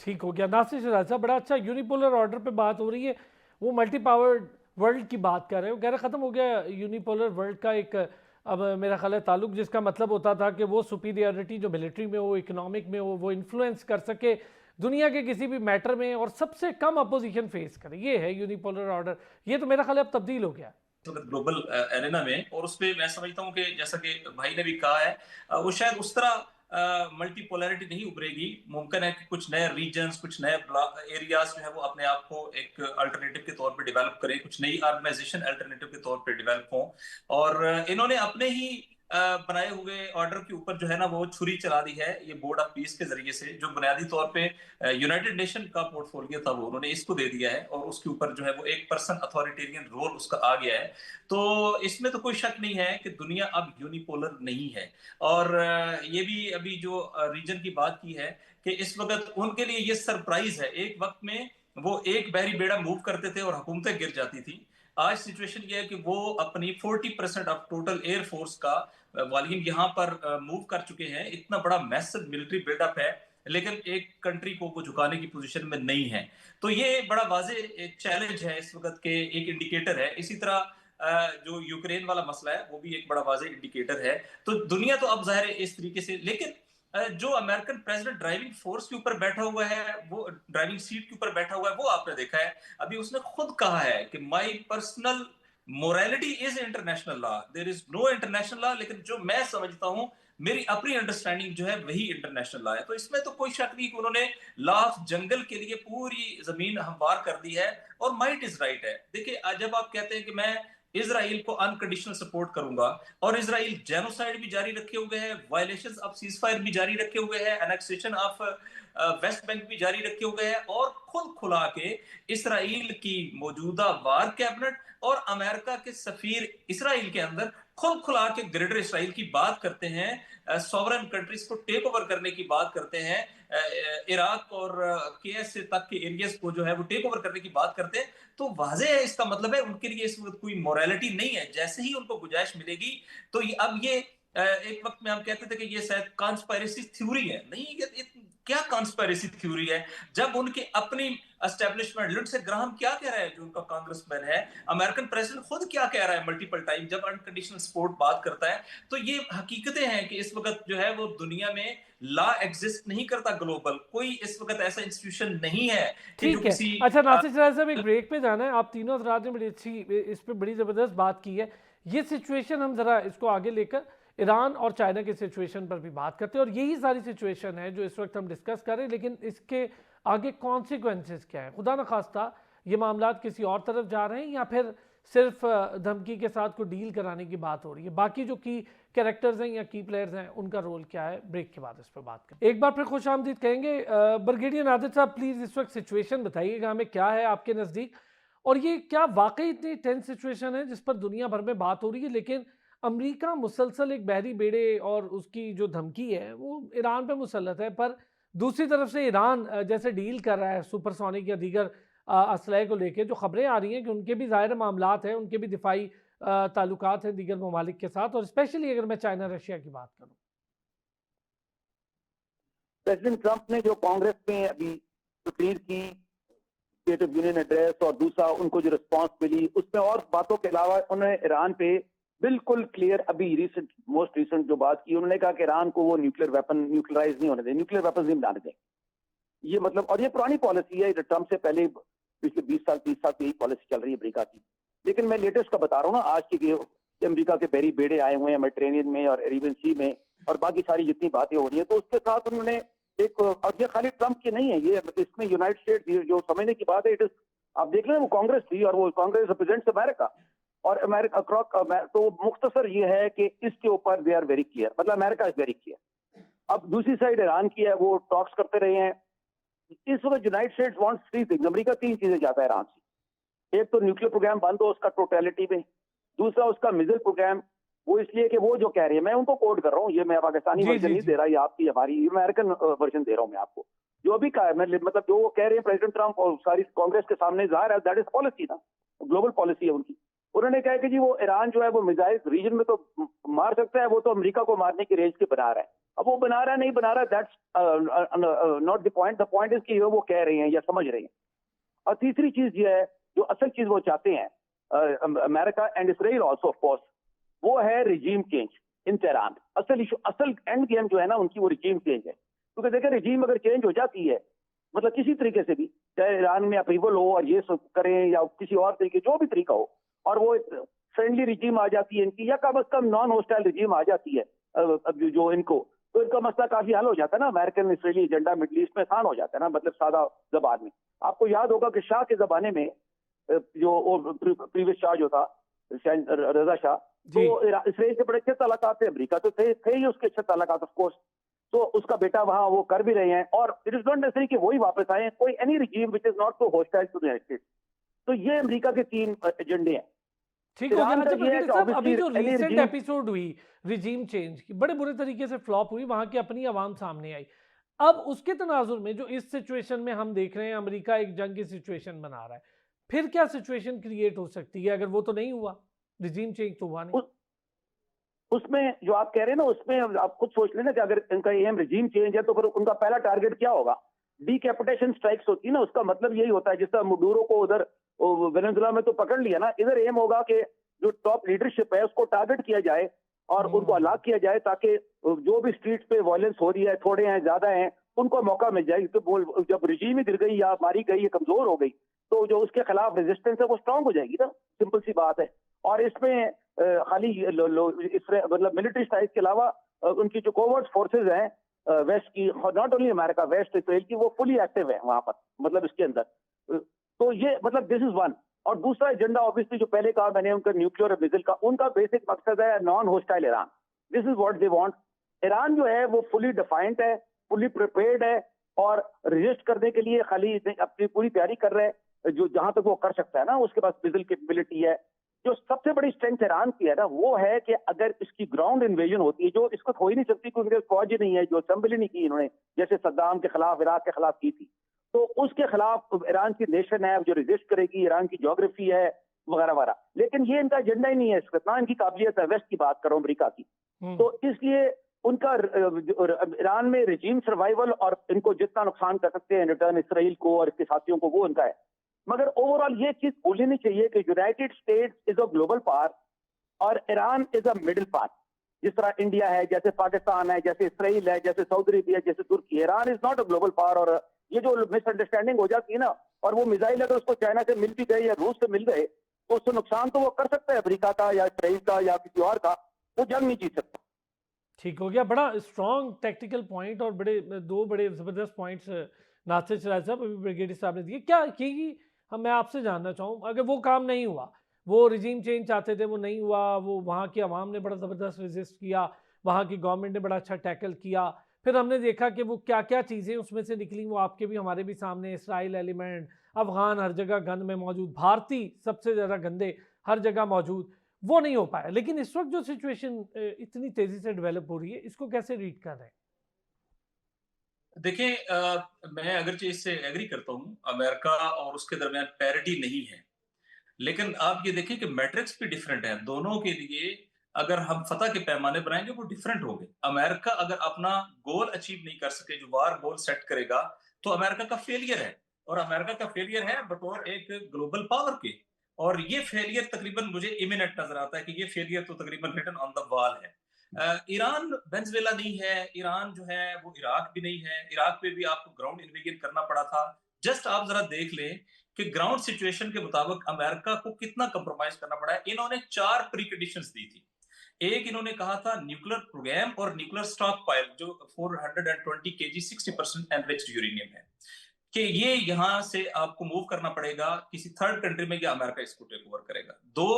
A: ठीक हो गया। नासिर शहजाद साहब, बड़ा अच्छा यूनिपोलर ऑर्डर पे बात हो रही है, वो मल्टी पावर्ड वर्ल्ड की बात कर रहे हो, कह रहे खत्म हो गया यूनिपोलर वर्ल्ड का एक अब मेरा ख्याल है ताल्लुक, जिसका मतलब होता था कि वो सुपीरियरिटी जो मिलिट्री में हो, इकोनॉमिक में हो, वो इन्फ्लुएंस कर सके दुनिया के किसी भी मैटर में और सबसे कम अपोजिशन फेस करे, ये है यूनिपोलर ऑर्डर। ये तो मेरा ख्याल है अब तब्दील हो गया
C: ग्लोबल एरेना में, और उस पे मैं समझता हूँ कि जैसा कि भाई ने भी कहा है, वो शायद उस तरह मल्टीपोलैरिटी नहीं उभरेगी। मुमकिन है कि कुछ नए रीजन्स, कुछ नए एरियाज जो है वो अपने आप को एक अल्टरनेटिव के तौर पे डेवलप करें, कुछ नई ऑर्गेनाइजेशन अल्टरनेटिव के तौर पे डेवलप हो। और इन्होंने अपने ही बनाए हुए ऑर्डर के ऊपर जो है ना वो छुरी चला दी है, ये बोर्ड ऑफ पीस के जरिए से, जो बुनियादी तौर पे यूनाइटेड नेशन का पोर्टफोलियो था वो उन्होंने इसको दे दिया है, और उसके ऊपर जो है वो एक पर्सन अथॉरिटेरियन रोल उसका आ गया है। तो इसमें तो कोई शक नहीं है कि दुनिया अब यूनिपोलर नहीं है। और ये भी अभी जो रीजन की बात की है कि इस वक्त उनके लिए ये सरप्राइज है। एक वक्त में वो एक बहरी बेड़ा मूव करते थे और हुकूमतें गिर जाती थी। आज सिचुएशन ये है कि वो अपनी 40% ऑफ टोटल एयर फोर्स का वॉल्यूम यहाँ पर मूव कर चुके हैं। इतना बड़ा मैसिव मिलिट्री बिल्डअप है, लेकिन एक कंट्री को वो झुकाने की पोजीशन में नहीं है। तो ये बड़ा वाजे एक चैलेंज है इस वक्त के, एक इंडिकेटर है। इसी तरह जो यूक्रेन वाला मसला है वो भी एक बड़ा वाजे इंडिकेटर है। तो दुनिया तो अब जाहिर है इस तरीके से, लेकिन जो अमेरिकन प्रेसिडेंट ड्राइविंग फोर्स के ऊपर बैठा हुआ है, वो ड्राइविंग सीट के ऊपर बैठा हुआ है, वो आपने देखा है अभी उसने खुद कहा है कि my personal morality is international law, there is no international law, लेकिन जो मैं समझता हूं मेरी अपनी अंडरस्टैंडिंग जो है वही इंटरनेशनल लॉ है। तो इसमें तो कोई शक नहीं कि उन्होंने लॉ ऑफ जंगल के लिए पूरी जमीन हमवार कर दी है, और माइट इज राइट है। देखिए, जब आप कहते हैं कि मैं इजराइल को अनकंडीशनल सपोर्ट करूंगा, और इजराइल जेनोसाइड भी जारी रखे हुए है, वायलेशंस ऑफ सीजफायर भी जारी रखे हुए हैं, एनेक्सेशन ऑफ वेस्ट बैंक भी जारी रखे हुए हैं, और खुल खुला के इसराइल की मौजूदा वार कैबिनेट और अमेरिका के सफीर इसराइल के अंदर खुल खुला के ग्रेटर इसराइल की बात करते हैं, सॉवरन कंट्रीज को टेक ओवर करने की बात करते हैं, इराक और केएस तक के एरियाज को जो है वो टेक ओवर करने की बात करते हैं। तो वाजे है, इसका मतलब है उनके लिए इस वक्त कोई मोरालिटी नहीं है। जैसे ही उनको गुंजाइश मिलेगी तो अब ये एक वक्त में हम कहते थे कि ये शायद कॉन्स्पायरेसी थ्योरी है, नहीं ये क्या कॉन्स्पायरेसी थ्योरी है, जब उनकी अपनी एस्टेब्लिशमेंट, लिंडसे ग्राहम क्या कह रहा है जो उनका कांग्रेसमैन है, अमेरिकन प्रेसिडेंट खुद क्या कह रहा है मल्टीपल टाइम जब अनकंडीशनल सपोर्ट बात करता है। तो ये हकीकतें हैं कि इस वक्त जो है वो दुनिया में लॉ एग्जिस्ट नहीं करता ग्लोबल, कोई इस वक्त ऐसा इंस्टीट्यूशन नहीं है कि जो
A: ठीक है।
C: किसी
A: अच्छा नासिर शहजाद साहब, एक ब्रेक पे जाना है। आप तीनों हजरात ने बड़ी अच्छी इस पे बड़ी ज़बरदस्त बात की है। ये सिचुएशन हम ज़रा इसको आगे लेकर ईरान और चाइना की सिचुएशन पर भी बात करते हैं, और यही सारी सिचुएशन है जो इस वक्त हम डिस्कस कर रहे हैं, लेकिन इसके आगे कॉन्सिक्वेंसेस क्या है? खुदा न खास्ता ये मामला किसी और तरफ जा रहे हैं, या फिर सिर्फ धमकी के साथ को डील कराने की बात हो रही है? बाकी जो की कैरेक्टर्स हैं या की प्लेयर्स हैं उनका रोल क्या है? ब्रेक के बाद इस पर बात करें। एक बार फिर खुश आमदीद कहेंगे। ब्रिगेडियर नादिर साहब, प्लीज़ इस वक्त सिचुएशन बताइएगा हमें, क्या है आपके नज़दीक, और ये क्या वाकई इतनी टेंस सिचुएशन है जिस पर दुनिया भर में बात हो रही है, लेकिन अमेरिका मुसलसल एक बहरी बेड़े और उसकी जो धमकी है वो ईरान पे मुसल्लत है, पर दूसरी तरफ से ईरान जैसे डील कर रहा है सुपरसोनिक या दीगर असलहे को लेके, जो खबरें आ रही हैं कि उनके भी ज़ाहिर मामलात हैं, उनके भी दिफाई ताल्लुकात हैं दीगर ममालिक के साथ, और स्पेशली अगर मैं चाइना रशिया की बात करूँ।
B: प्रेसिडेंट ट्रंप ने जो कांग्रेस में अभी तकरीर की, स्टेट ऑफ यूनियन एड्रेस, और दूसरा उनको जो रिस्पांस मिली, उसमें और बातों के अलावा उन्होंने ईरान पे बिल्कुल क्लियर, अभी मोस्ट रिसेंट जो बात की, उन्होंने कहा कि ईरान को वो न्यूक्लियर वेपन न्यूक्लियराइज नहीं होने दें, न्यूक्लियर वेपन नहीं बनाने दें। ये मतलब, और ये पुरानी पॉलिसी है, ट्रंप से पहले पिछले 20 साल 30 साल से यही पॉलिसी चल रही है अमेरिका की। लेकिन मैं लेटेस्ट का बता रहा हूँ ना, आज की अमेरिका के बहरी बेड़े आए हुए हैं मेडिटेरेनियन में और अरेबियन सी में, और बाकी सारी जितनी बातें हो रही है, तो उसके साथ उन्होंने एक, और ये खाली ट्रंप की नहीं है, ये इसमें यूनाइटेड स्टेट्स जो समझने की बात है, इट इज, आप देख लें वो कांग्रेस थी, और वो कांग्रेस रिप्रेजेंट्स अमेरिका, और अमेरिका अक्रॉस, तो मुख्तसर ये है कि इसके ऊपर दे आर वेरी क्लियर, मतलब अमेरिका इज वेरी क्लियर। अब दूसरी साइड ईरान की है, वो टॉक्स करते रहे हैं। इस वक्त United states wants 3 things, America 3 चीजें चाहता है ईरान से। एक तो न्यूक्लियर प्रोग्राम बंद हो उसका टोटलिटी में, दूसरा उसका मिसाइल प्रोग्राम, वो इसलिए कि वो जो कह रही है, मैं उनको कोड कर रहा हूँ, ये मैं पाकिस्तानी
A: जी
B: वर्जन
A: जी
B: नहीं
A: जी
B: दे रहा, ये आपकी हमारी अमेरिकन वर्जन दे रहा हूँ मैं आपको। जो भी कहा है मतलब जो वो कह रहे हैं प्रेसिडेंट ट्रम्प और सारी कांग्रेस के सामने जाहिर है दैट इज पॉलिसी ना, ग्लोबल पॉलिसी है उनकी। उन्होंने कहा कि जी वो ईरान जो है वो मिसाइल रीजन में तो मार सकता है, वो तो अमेरिका को मारने की रेंज के बना रहा है। अब वो बना रहा है नहीं बना रहा, that's not the point is कि वो कह रहे हैं या समझ रहे हैं। और तीसरी चीज ये है, जो असल चीज वो चाहते हैं America and Israel also of course, वो है रिजीम चेंज इन तेहरान। असल इशू, असल एंड गेम जो है ना उनकी, वो रिजीम चेंज है। क्योंकि देखिए रिजीम अगर चेंज हो जाती है, मतलब किसी तरीके से भी, चाहे ईरान में अपीवल हो और ये सब करें या किसी और तरीके, जो भी तरीका हो, और वो फ्रेंडली रिजीम आ जाती है इनकी, या कम अज कम नॉन होस्टाइल रिजीम आ जाती है जो इनको, तो इनका मसला काफी हल हो जाता है ना। American Israeli agenda middle east में आसान हो जाता है ना, मतलब सादा जबान में। आपको याद होगा कि शाह के जमाने में जो प्रीवियस शाह जो था रजा शाह, तो इसराइल से बड़े अच्छे ताल्लुकात थे, अमेरिका तो थे ही उसके अच्छे ताल्लुकात ऑफ कोर्स। तो उसका बेटा वहां वो कर भी रहे हैं, और इट इज नॉट नेसेसरी कि वही वापस आए, कोई any regime which is not so hostile to the United States. तो ये अमेरिका के 3 एजेंडे हैं।
A: ठीक हो गया। अच्छा ब्रिगेडियर साहब, अभी जो
B: any
A: रीसेंट
B: regime-
A: एपिसोड हुई रिजीम चेंज की, बड़े बुरे तरीके से फ्लॉप हुई, वहां की अपनी आवाम सामने आई। अब उसके तनाजुर में जो इस सिचुएशन में हम देख रहे हैं, अमेरिका एक जंग की सिचुएशन बना रहा है, फिर क्या सिचुएशन क्रिएट हो सकती है अगर वो तो नहीं हुआ, रिजीम चेंज तो हुआ नहीं?
B: उसमें जो आप कह रहे हैं ना, उसमें आप खुद सोच लेना कि अगर इनका एम रिजीम चेंज है तो फिर उनका पहला टारगेट क्या होगा? डीकैपिटेशन स्ट्राइक्स होती है ना, उसका मतलब यही होता है, जिस तरह मुडूरो को उधर वेनेजुएला में तो पकड़ लिया ना, इधर एम होगा कि जो टॉप लीडरशिप है उसको टारगेट किया जाए और उनको हलाक किया जाए, ताकि जो भी स्ट्रीट्स पे वायलेंस हो रही है, थोड़े हैं ज्यादा हैं, उनको मौका मिल जाए। तो जब रिजीम ही गिर गई या मारी गई या कमजोर हो गई, तो जो उसके खिलाफ रेजिस्टेंस है वो स्ट्रांग हो जाएगी ना, सिंपल सी बात है। और इसमें खाली मतलब मिलिट्री स्ट्राइक के अलावा उनकी जो कोवर्ट फोर्सेज हैं वेस्ट की, not only America, west Israel की, वो फुली एक्टिव है वहां पर, मतलब इसके अंदर। तो ये मतलब दिस इज वन। और दूसरा एजेंडा ऑब्वियसली जो पहले कहा मैंने, उनका न्यूक्लियर मिसाइल का, उनका बेसिक मकसद है non hostile Iran. This is what they want. Iran जो है वो फुली डिफाइंड है, फुली प्रिपेयर्ड है, और रजिस्ट करने के लिए खाली अपनी पूरी तैयारी कर रहे हैं, जो जहां तक वो कर सकता है ना, उसके पास मिसाइल कैपेबिलिटी है। जो सबसे बड़ी स्ट्रेंथ ईरान की है ना, वो है कि अगर इसकी ग्राउंड इन्वेजन होती है, जो इसको हो ही नहीं सकती क्योंकि फौज ही नहीं है, जो असेंबली नहीं की इन्होंने, जैसे सद्दाम के खिलाफ, इराक के खिलाफ की थी, तो उसके खिलाफ ईरान की नेशन है जो रेजिस्ट करेगी, ईरान की ज्योग्राफी है वगैरह वगैरह। लेकिन ये इनका एजेंडा ही नहीं है, इसका ना इनकी काबिलियत है। वेस्ट की बात करो, अमेरिका की, तो इसलिए उनका ईरान में रिजीम सर्वाइवल और इनको जितना नुकसान कर सकते हैं रिटर्न इसराइल को और इसके साथियों को, वो उनका है। मगर ओवरऑल ये चीज भूलनी नहीं चाहिए कि United States is a global power और Iran is a middle power. जिस तरह इंडिया है, जैसे पाकिस्तान है, जैसे इसराइल है, जैसे सऊदी अरेबिया, जैसे तुर्की, Iran is not a global power. और ये जो मिसअंडरस्टैंडिंग हो जाती है ना, और वो मिसाइल अगर उसको चाइना से मिल भी गए या रूस से मिल गए, तो उससे नुकसान तो वो कर सकता है अमेरिका का या इसराइल का या किसी और का, वो जंग नहीं जीत सकता।
A: ठीक हो गया। बड़ा स्ट्रॉन्ग टेक्निकल पॉइंट और दो बड़े जबरदस्त पॉइंट्स नासिर सिराज साहब अभी ब्रिगेडियर साहब ने दिए। क्या कि मैं आपसे जानना चाहूँ, अगर वो काम नहीं हुआ, वो रिजीम चेंज चाहते थे, वो नहीं हुआ, वो वहाँ की आवाम ने बड़ा ज़बरदस्त रेजिस्ट किया, वहाँ की गवर्नमेंट ने बड़ा अच्छा टैकल किया, फिर हमने देखा कि वो क्या क्या चीज़ें उसमें से निकली, वो आपके भी हमारे भी सामने, इसराइल एलिमेंट, अफगान हर जगह गंद में मौजूद, भारतीय सबसे ज़्यादा गंदे हर जगह मौजूद, वो नहीं हो पाया। लेकिन इस वक्त जो सिचुएशन इतनी तेज़ी से डेवलप हो रही है, इसको कैसे रीड कर रहे हैं?
C: देखिए, मैं अगरचे इससे एग्री करता हूँ, अमेरिका और उसके दरमियान पैरिटी नहीं है, लेकिन आप ये देखिए कि मैट्रिक्स भी डिफरेंट है दोनों के लिए। अगर हम फतह के पैमाने बनाएंगे वो डिफरेंट होंगे। अमेरिका अगर अपना गोल अचीव नहीं कर सके, जो वार गोल सेट करेगा, तो अमेरिका का फेलियर है। और अमेरिका का फेलियर है बतौर एक ग्लोबल पावर के। और ये फेलियर तकरीबन मुझे इमिनेंट नजर आता है कि ये फेलियर तो तकरीबन रिटन ऑन द वॉल है। ईरान वेनेजुएला नहीं है, ईरान जो है वो इराक भी नहीं है। इराक पे भी आपको ग्राउंड इन्वेजन करना पड़ा था। जस्ट आप जरा देख लें कि ग्राउंड सिचुएशन के मुताबिक अमेरिका को कितना कंप्रोमाइज करना पड़ा है। इन्होंने 4 प्री कंडीशंस दी थी। एक इन्होंने कहा था न्यूक्लियर प्रोग्राम और न्यूक्लियर स्टॉक पाइल, जो 420 केजी 60% एनरिच्ड यूरेनियम है, कि ये यहां से आपको मूव करना पड़ेगा किसी थर्ड कंट्री में, या अमेरिका इसको टेक ओवर करेगा। दो,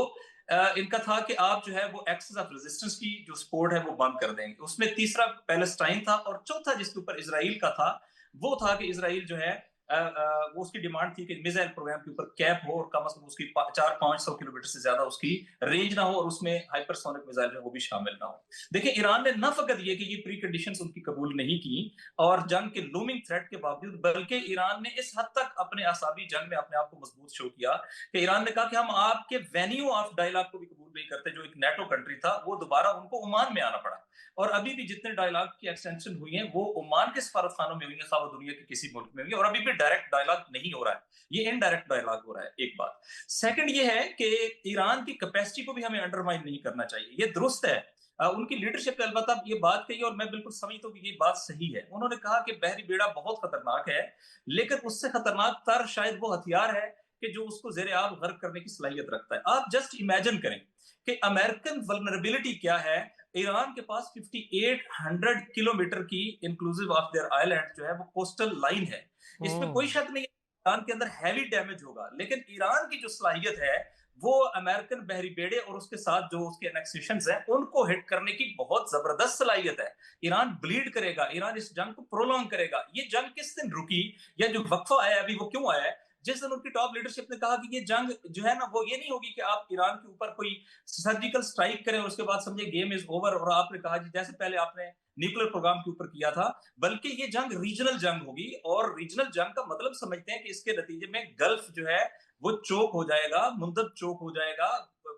C: इनका था कि आप जो है वो एक्सेस ऑफ रेजिस्टेंस की जो सपोर्ट है वो बंद कर देंगे। उसमें तीसरा पैलेस्टाइन था, और चौथा जिसके ऊपर इसराइल का था, वो था कि इसराइल जो है वो उसकी डिमांड थी कि मिसाइल प्रोग्राम के ऊपर कैप हो और कम से कम उसकी 400-500 किलोमीटर से ज्यादा उसकी रेंज ना हो और उसमें हाइपरसोनिक मिसाइल जो वो भी शामिल ना हो। देखिए ईरान ने न फकत ये कि ये प्री कंडीशंस उनकी कबूल नहीं की और जंग के लूमिंग थ्रेट के बावजूद, बल्कि ईरान ने इस हद तक अपने आसाबी जंग में अपने आप को मजबूत शो किया कि ईरान ने कहा कि हम आपके वेन्यू ऑफ डायलॉग को भी कबूल नहीं करते। जो एक नेटो कंट्री था वो दोबारा उनको ओमान में आना पड़ा और अभी भी जितने डायलॉग की एक्सटेंशन हुई है वो ओमान के सफारतखानों में हुई है, खावा दुनिया के किसी मुल्क में हुई है, और अभी भी डायरेक्ट डायलॉग नहीं हो रहा है, ये इनडायरेक्ट डायलॉग हो रहा है। एक बात। सेकंड ये है कि ईरान की कैपेसिटी को भी हमें अंडरमाइन नहीं करना चाहिए। ये दुरुस्त है उनकी लीडरशिप ने अलबत्ता ये बात कही और मैं बिल्कुल समझता हूँ कि ये बात सही है। उन्होंने कहा कि बहरी बेड़ा बहुत खतरनाक है, लेकिन उससे खतरनाक तर शायद वो हथियार है कि जो उसको जेर आब गर्क करने की सलाहियत रखता है। आप जस्ट इमेजिन करें कि अमेरिकन वल्नरेबिलिटी क्या है। ईरान के पास 5800 किलोमीटर की इंक्लूसिव ऑफ देयर आइलैंड जो है वो कोस्टल लाइन है। इसमें कोई शक नहीं है ईरान के अंदर हैवी डैमेज होगा, लेकिन ईरान की जो सलाहियत है वो अमेरिकन बहरी बेड़े और उसके साथ जो उसके एनेक्सेशंस हैं उनको हिट करने की बहुत जबरदस्त सलाहियत है। ईरान ब्लीड करेगा, ईरान इस जंग को प्रोलॉन्ग करेगा। ये जंग किस दिन रुकी या जो वक्फा आया अभी वो क्यों आया है? जिस दिन उनकी टॉप लीडरशिप ने कहा कि ये जंग जो है ना वो ये नहीं होगी कि आप ईरान के ऊपर कोई सर्जिकल स्ट्राइक करें और उसके बाद समझे गेम इज ओवर, और आपने कहा जी जैसे पहले आपने न्यूक्लियर प्रोग्राम के ऊपर किया था, बल्कि ये जंग रीजनल जंग होगी। और रीजनल जंग का मतलब समझते हैं कि इसके नतीजे में गल्फ जो है वो चोक हो जाएगा, मुंदब चोक हो जाएगा,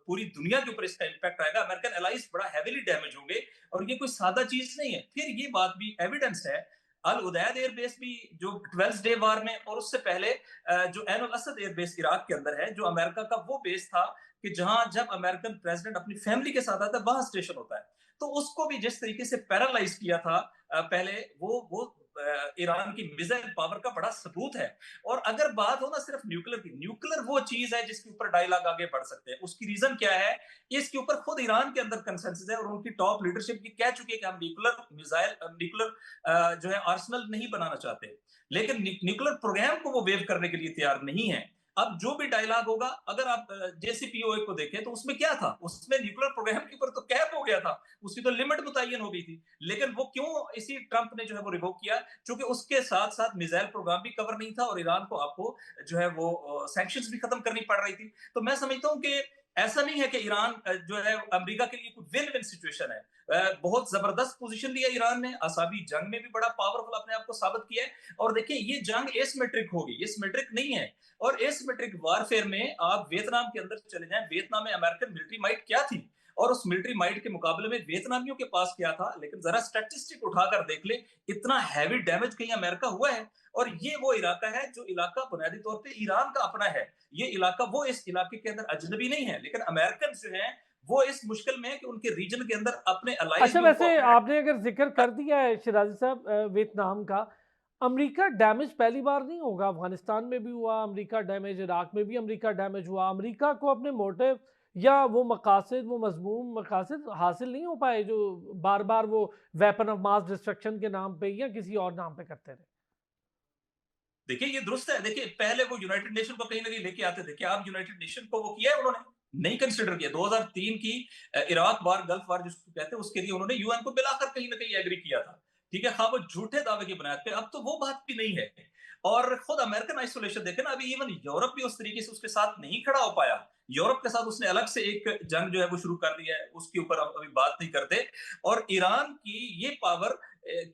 C: पूरी दुनिया के ऊपर इसका इंपैक्ट आएगा, अमेरिकन एलाइज बड़ा हेवीली डैमेज होंगे और ये कोई सादा चीज नहीं है। फिर ये बात भी एविडेंस है, अल उदैद एयरबेस भी जो 12th डे वार में और उससे पहले जो ऐन अल असद एयरबेस इराक के अंदर है, जो अमेरिका का वो बेस था कि जहां जब अमेरिकन प्रेसिडेंट अपनी फैमिली के साथ आता है वहां स्टेशन होता है, तो उसको भी जिस तरीके से पैरालाइज किया था पहले वो ईरान की मिसाइल पावर का बड़ा सबूत है। और अगर बात हो ना सिर्फ न्यूक्लियर की, न्यूक्लियर वो चीज है जिसके ऊपर डायलॉग आगे बढ़ सकते हैं। उसकी रीजन क्या है? इसके ऊपर खुद ईरान के अंदर कंसेंसस है और उनकी टॉप लीडरशिप ये कह चुकी है कि हम न्यूक्लियर मिसाइल न्यूक्लियर जो है आर्सनल नहीं बनाना चाहते, लेकिन न्यूक्लियर प्रोग्राम को वो वेव करने के लिए तैयार नहीं है। अब जो भी डायलॉग होगा, अगर आप जेसीपीओए को देखें तो उसमें क्या था? उसमें न्यूक्लियर प्रोग्राम के ऊपर तो कैप हो गया था, उसकी तो लिमिट मुतय्यन हो गई थी, लेकिन वो क्यों इसी ट्रंप ने जो है वो रिवोक किया? क्योंकि उसके साथ साथ मिसाइल प्रोग्राम भी कवर नहीं था और ईरान को आपको जो है वो सैंक्शंस भी खत्म करनी पड़ रही थी। तो मैं समझता हूं कि ऐसा नहीं है कि ईरान जो है अमेरिका के लिए कोई विन विन सिचुएशन है। बहुत जबरदस्त पोजीशन लिया ईरान ने, आसाबी जंग में भी बड़ा पावरफुल अपने आप को साबित किया है। और देखिए ये जंग एसिमेट्रिक होगी, ये सिमेट्रिक नहीं है। और एसिमेट्रिक वारफेयर में आप वियतनाम के अंदर चले जाएं, वियतनाम में अमेरिकन मिलिट्री माइट क्या थी और उस मिलिट्री माइट के मुकाबले में वियतनामियों के पास क्या था, लेकिन जरा स्टैटिस्टिक उठाकर देख ले, इतना हैवी डैमेज कहीं अमेरिका हुआ है? और ये वो इलाका है जो इलाका बुनियादी तौर पे ईरान का अपना है। ये इलाका वो इस इलाके के अंदर अजनबी नहीं है, लेकिन अमेरिकन जो है वो इस मुश्किल में है कि उनके रीजन के अंदर अपने अलाइज
A: अच्छा,
C: भी उनको
A: वैसे
C: अपने
A: आपने अगर जिक्र कर दिया है शिराजी साहब वियतनाम का, अमेरिका डैमेज पहली बार नहीं होगा। अफगानिस्तान में भी हुआ अमेरिका डैमेज, इराक में भी अमेरिका डैमेज हुआ। अमेरिका को अपने मोटिव या वो मकासद, वो मजमूम मकासद हासिल नहीं हो पाए जो बार बार वो वेपन ऑफ मास डिस्ट्रक्शन के नाम पे या किसी और नाम पे करते रहे।
C: देखिए ये दुरुस्त है। देखिए पहले वो यूनाइटेड नेशन को कहीं ना कहीं लेके आते थे, क्या आप यूनाइटेड नेशन को वो किया है? उन्होंने नहीं कंसिडर किया। 2003 की इराक वार, गल्फ वार जिसको कहते हैं, उसके लिए उन्होंने यूएन को मिलाकर कहीं ना कहीं एग्री किया था। ठीक है, हाँ वो झूठे दावे की बुनियाद पे। अब तो वो बात भी नहीं है। और खुद अमेरिकन आइसोलेशन देखे ना, अभी इवन यूरोप भी उस तरीके से उसके साथ नहीं खड़ा हो पाया। यूरोप के साथ उसने अलग से एक जंग जो है वो शुरू कर दिया है, उसके ऊपर हम अभी बात नहीं करते। और ईरान की ये पावर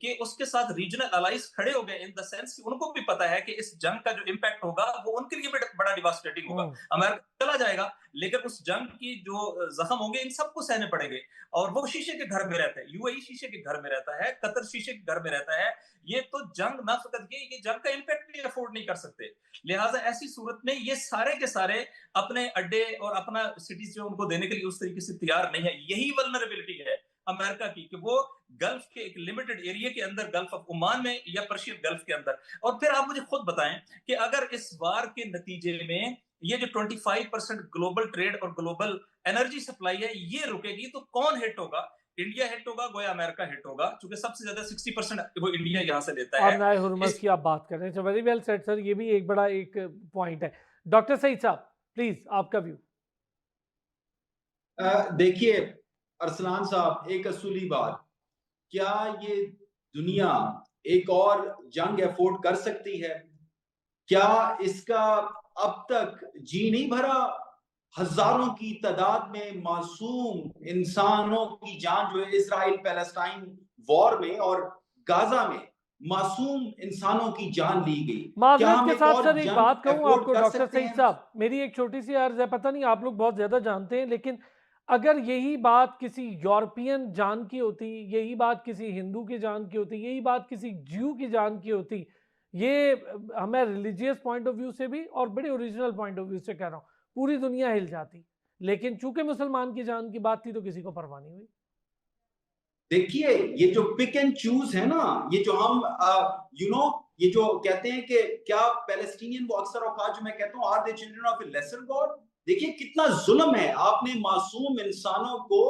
C: कि उसके साथ रीजनल अलाइज खड़े हो गए, इन द सेंस कि उनको भी पता है कि इस जंग का जो इंपैक्ट होगा वो उनके लिए बड़ा डिवास्टेटिंग होगा। अमेरिका चला जाएगा, लेकिन उस जंग की जो जख्म होंगे इन सबको सहने पड़ेंगे। और वो शीशे के घर में रहता है, यूएई शीशे के घर में रहता है, कतर शीशे के घर में रहता है। ये तो जंग ना फकत ये जंग का इंपैक्ट भी अफोर्ड नहीं कर सकते। लिहाजा ऐसी सूरत में ये सारे के सारे अपने अड्डे और अपना सिटीज जो उनको देने के लिए उस तरीके से तैयार नहीं है। यही वल्नरेबिलिटी है अमेरिका की कि वो गल्फ के एक लिमिटेड एरिया के अंदर, गल्फ ऑफ ओमान में या पर्शियन गल्फ के अंदर। और फिर आप मुझे खुद बताएं कि अगर इस वार के नतीजे में ये जो 25% ग्लोबल ट्रेड और ग्लोबल एनर्जी सप्लाई है ये रुकेगी, तो कौन हिट होगा? इंडिया हिट होगा, गोया अमेरिका हिट होगा, क्योंकि सबसे ज्यादा 60% वो इंडिया यहां से लेता
A: और
C: है।
A: नए हुर्मस की आप बात कर रहे हैं, वेरी वेल सेड सर, ये भी एक बड़ा एक पॉइंट है। डॉक्टर सईद साहब प्लीज आपका व्यू।
D: देखिए अरसलान साहब, एक असूली बात, क्या ये दुनिया एक और जंग अफोर्ड कर सकती है? क्या इसका अब तक जी नहीं भरा? हजारों की तादाद में मासूम इंसानों की जान जो है इजराइल पैलेस्टाइन वॉर में और गाजा में मासूम इंसानों की जान ली गई। क्या
A: माजरत
D: हम
A: के
D: एक
A: साथ
D: और
A: सर एक
D: जंग
A: बात कहूं
D: अफोर्ड
A: आपको
D: कर
A: डॉक्टर
D: सकते
A: सईद
D: हैं?
A: साहब, मेरी एक छोटी सी अर्ज है, पता नहीं आप लोग बहुत ज्यादा जानते हैं, लेकिन अगर यही बात किसी यूरोपियन जान की होती, यही बात किसी हिंदू की जान की होती, यही बात किसी ज्यू की जान की होती, ये मैं रिलीजियस पॉइंट ऑफ व्यू से भी और बड़े ओरिजिनल पॉइंट ऑफ व्यू से कह रहा हूँ, पूरी दुनिया हिल जाती। लेकिन चूंकि मुसलमान की जान की बात थी तो किसी को परवाह नहीं हुई।
D: देखिए, ये जो पिक एंड चूज है ना, ये जो हम ये जो कहते हैं कि क्या पैलेस्टीनियन वो अक्सर औकात, जो मैं कहता हूँ, are they children of a lesser god? देखिए कितना जुल्म है, आपने मासूम इंसानों को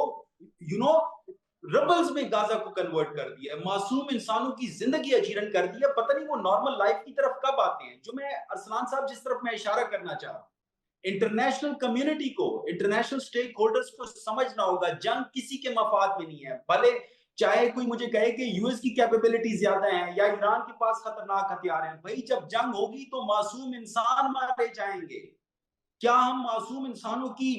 D: यू नो रबल्स में गाजा को कन्वर्ट कर दिया, मासूम इंसानों की जिंदगी अजीरन कर दिया। पता नहीं वो नॉर्मल लाइफ की तरफ कब आते हैं। जो मैं अरसलान साहब, जिस तरफ मैं इशारा करना चाह रहा हूँ, इंटरनेशनल कम्युनिटी को, इंटरनेशनल स्टेक होल्डर्स को समझना होगा, जंग किसी के मफाद में नहीं है। भले चाहे कोई मुझे कहे कि यूएस की कैपेबिलिटी ज्यादा है या ईरान के पास खतरनाक हथियार हैं, भाई जब जंग होगी तो मासूम इंसान मारे जाएंगे। क्या हम मासूम इंसानों की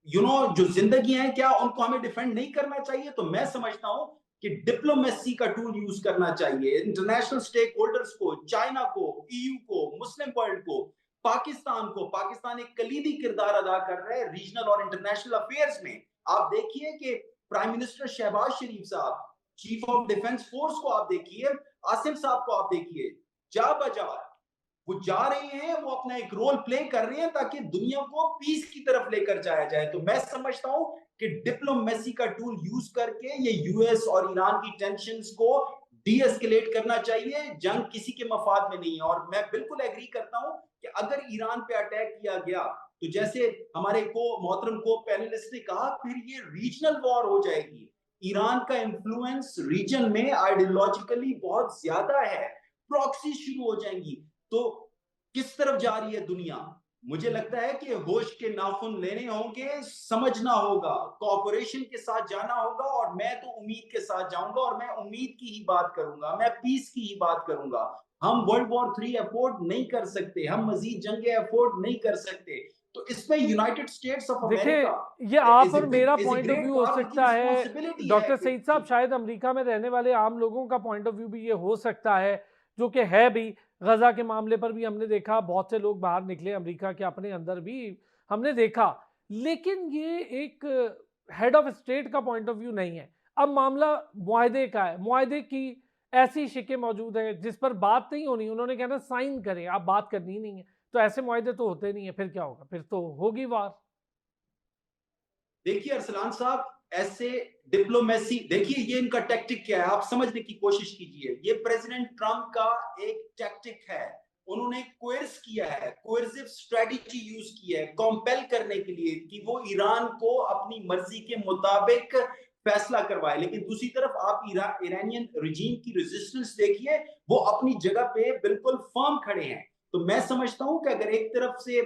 D: जो जिंदगी है, क्या उनको हमें डिफेंड नहीं करना चाहिए? तो मैं समझता हूं कि डिप्लोमेसी का टूल यूज करना चाहिए, इंटरनेशनल स्टेक होल्डर्स को, चाइना को, ईयू को, मुस्लिम वर्ल्ड को, पाकिस्तान को। पाकिस्तान एक कलीदी किरदार अदा कर रहा है रीजनल और इंटरनेशनल अफेयर्स में। आप देखिए कि प्राइम मिनिस्टर शहबाज शरीफ साहब, चीफ ऑफ डिफेंस फोर्स को आप देखिए, आसिम साहब को आप देखिए, जा बजा वो जा रहे हैं, वो अपना एक रोल प्ले कर रहे हैं ताकि दुनिया को पीस की तरफ लेकर जाया जाए। तो मैं समझता हूं कि डिप्लोमेसी का टूल यूज करके ये यूएस और ईरान की टेंशंस को डी एस्केलेट करना चाहिए। जंग किसी के मफाद में नहीं है। और मैं बिल्कुल एग्री करता हूं कि अगर ईरान पे अटैक किया गया तो जैसे हमारे को मोहतरम को पैनलिस्ट ने कहा, फिर ये रीजनल वॉर हो जाएगी। ईरान का इंफ्लुएंस रीजन में आइडियोलॉजिकली बहुत ज्यादा है, प्रॉक्सी शुरू हो जाएंगी। तो किस तरफ जा रही है दुनिया? मुझे लगता है कि होश के नाखून लेने होंगे, समझना होगा, कॉपरेशन के साथ जाना होगा। और मैं तो उम्मीद के साथ जाऊंगा और मैं उम्मीद की ही बात करूंगा, मैं पीस की ही बात करूंगा। हम वर्ल्ड वॉर 3 अफोर्ड नहीं कर सकते, हम मजीद जंगे अफोर्ड नहीं कर सकते। तो इसमें यूनाइटेड स्टेट्स ऑफ
A: देखिए,
D: अमेरिका
A: ये आप
D: इज
A: और मेरा
D: ए
A: पॉइंट ऑफ
D: ग्रेट
A: व्यू हो
D: पार्ट, उनकी
A: सकता है
D: रिस्पॉन्सिबिलिटी है
A: डॉक्टर
D: कि
A: सईद साहब, शायद अमेरिका में रहने वाले आम लोगों का पॉइंट ऑफ व्यू भी ये हो सकता है, जो कि है भी। गजा के मामले पर भी हमने देखा बहुत से लोग बाहर निकले अमेरिका के, अपने अंदर भी हमने देखा। लेकिन ये एक हेड ऑफ स्टेट का पॉइंट ऑफ व्यू नहीं है। अब मामला मुआहदे का है, मुआहदे की ऐसी शिकें मौजूद है जिस पर बात नहीं होनी, उन्होंने कहना साइन करें, आप बात करनी ही नहीं है। तो ऐसे मुआहदे तो होते नहीं है, फिर क्या होगा? फिर तो होगी वार।
D: देखिए अरसलान साहब, ऐसे डिप्लोमेसी, देखिए ये इनका टैक्टिक क्या है, आप समझने की कोशिश कीजिए। ये प्रेसिडेंट ट्रंप का एक टैक्टिक है। उन्होंने कोर्स किया है, कोर्सिव स्ट्रेटजी यूज की है कॉम्पेल करने के लिए कि वो ईरान को अपनी मर्जी के मुताबिक फैसला करवाए। लेकिन दूसरी तरफ आप ईरानियन रिजीम की रेजिस्टेंस देखिए, वो अपनी जगह पे बिल्कुल फर्म खड़े हैं। तो मैं समझता हूं कि अगर एक तरफ से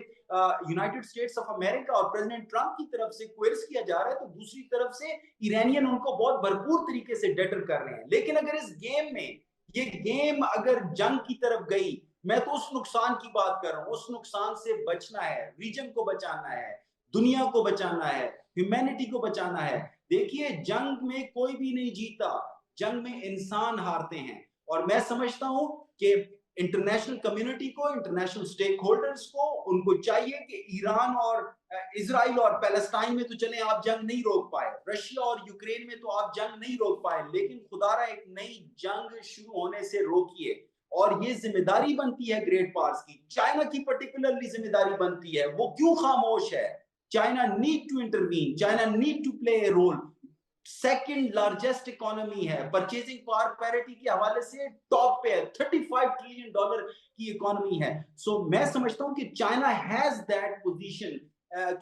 D: यूनाइटेड स्टेट्स ऑफ अमेरिका और प्रेसिडेंट ट्रंप की तरफ से क्वेर्स किया जा रहा है, तो दूसरी तरफ से ईरानियन उनको बहुत भरपूर तरीके से डेटर कर रहे हैं। लेकिन अगर इस गेम में, ये गेम अगर जंग की तरफ गई, मैं तो उस नुकसान की बात कर रहा हूं। उस नुकसान से बचना है, रीजन को बचाना है, दुनिया को बचाना है, ह्यूमैनिटी को बचाना है। देखिए जंग में कोई भी नहीं जीता, जंग में इंसान हारते हैं। और मैं समझता हूं कि इंटरनेशनल कम्युनिटी को, इंटरनेशनल स्टेक होल्डर्स को, उनको चाहिए कि ईरान और इजराइल और पैलेस्टाइन में तो चले आप जंग नहीं रोक पाए, रशिया और यूक्रेन में तो आप जंग नहीं रोक पाए, लेकिन खुदारा एक नई जंग शुरू होने से रोकिए। और ये जिम्मेदारी बनती है ग्रेट पावर्स की, चाइना की पर्टिकुलरली जिम्मेदारी बनती है। वो क्यों खामोश है? China need to intervene, China need to play a role. Second largest economy है, परचेजिंग पावर पैरिटी के हवाले से टॉप पे है, $35 ट्रिलियन की इकोनॉमी है। सो मैं समझता हूं कि चाइना हैज दैट पोजीशन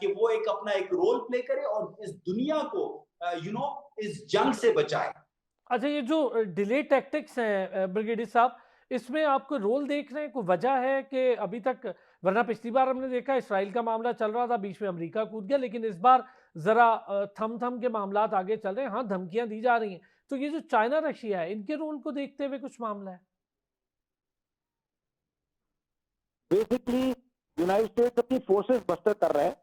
D: कि वो एक अपना एक रोल प्ले करे और इस दुनिया को इस जंग से बचाए।
A: अच्छा, ये जो डिले टैक्टिक्स हैं ब्रिगेडियर साहब, इसमें आपको रोल देख रहे हैं, कोई वजह है कि अभी तक, वरना पिछली बार हमने देखा इसराइल का मामला चल रहा था, बीच में अमेरिका कूद गया, लेकिन इस बार जरा थम थम के मामलात आगे चल रहे हैं। हाँ, धमकियां दी जा रही हैं, तो ये जो चाइना रशिया है, इनके रोल को देखते हुए कुछ मामला है?
B: बेसिकली यूनाइटेड स्टेट्स अपनी फोर्सेस बस्टर कर रहा है।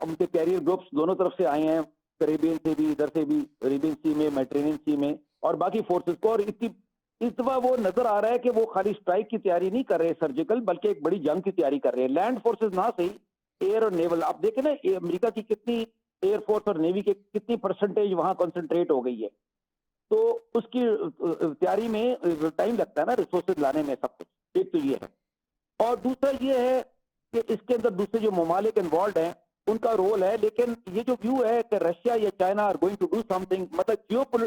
B: उनके कैरियर ग्रुप्स दोनों तरफ से आए हैं, कैरेबियन से भी, इधर से भी, अरेबियन सी में, मेडिटेरेनियन सी में, और बाकी फोर्सेस को। और इस दफा वो नजर आ रहा है कि वो खाली स्ट्राइक की तैयारी नहीं कर रहे सर्जिकल, बल्कि एक बड़ी जंग की तैयारी कर रहे हैं। लैंड फोर्सेस ना सही, एयर और नेवल, आप देखें ना अमेरिका की कितनी एयरफोर्स और नेवी के कितनी परसेंटेज वहां कॉन्सेंट्रेट हो गई है। तो उसकी तैयारी में टाइम लगता है ना, रिसोर्सेज लाने में, सब कुछ। एक तो ये है, और दूसरा ये है कि इसके अंदर दूसरे जो ममालिक इन्वॉल्व हैं उनका रोल है। लेकिन ये जो व्यू है कि रशिया या China are going to do something, मतलब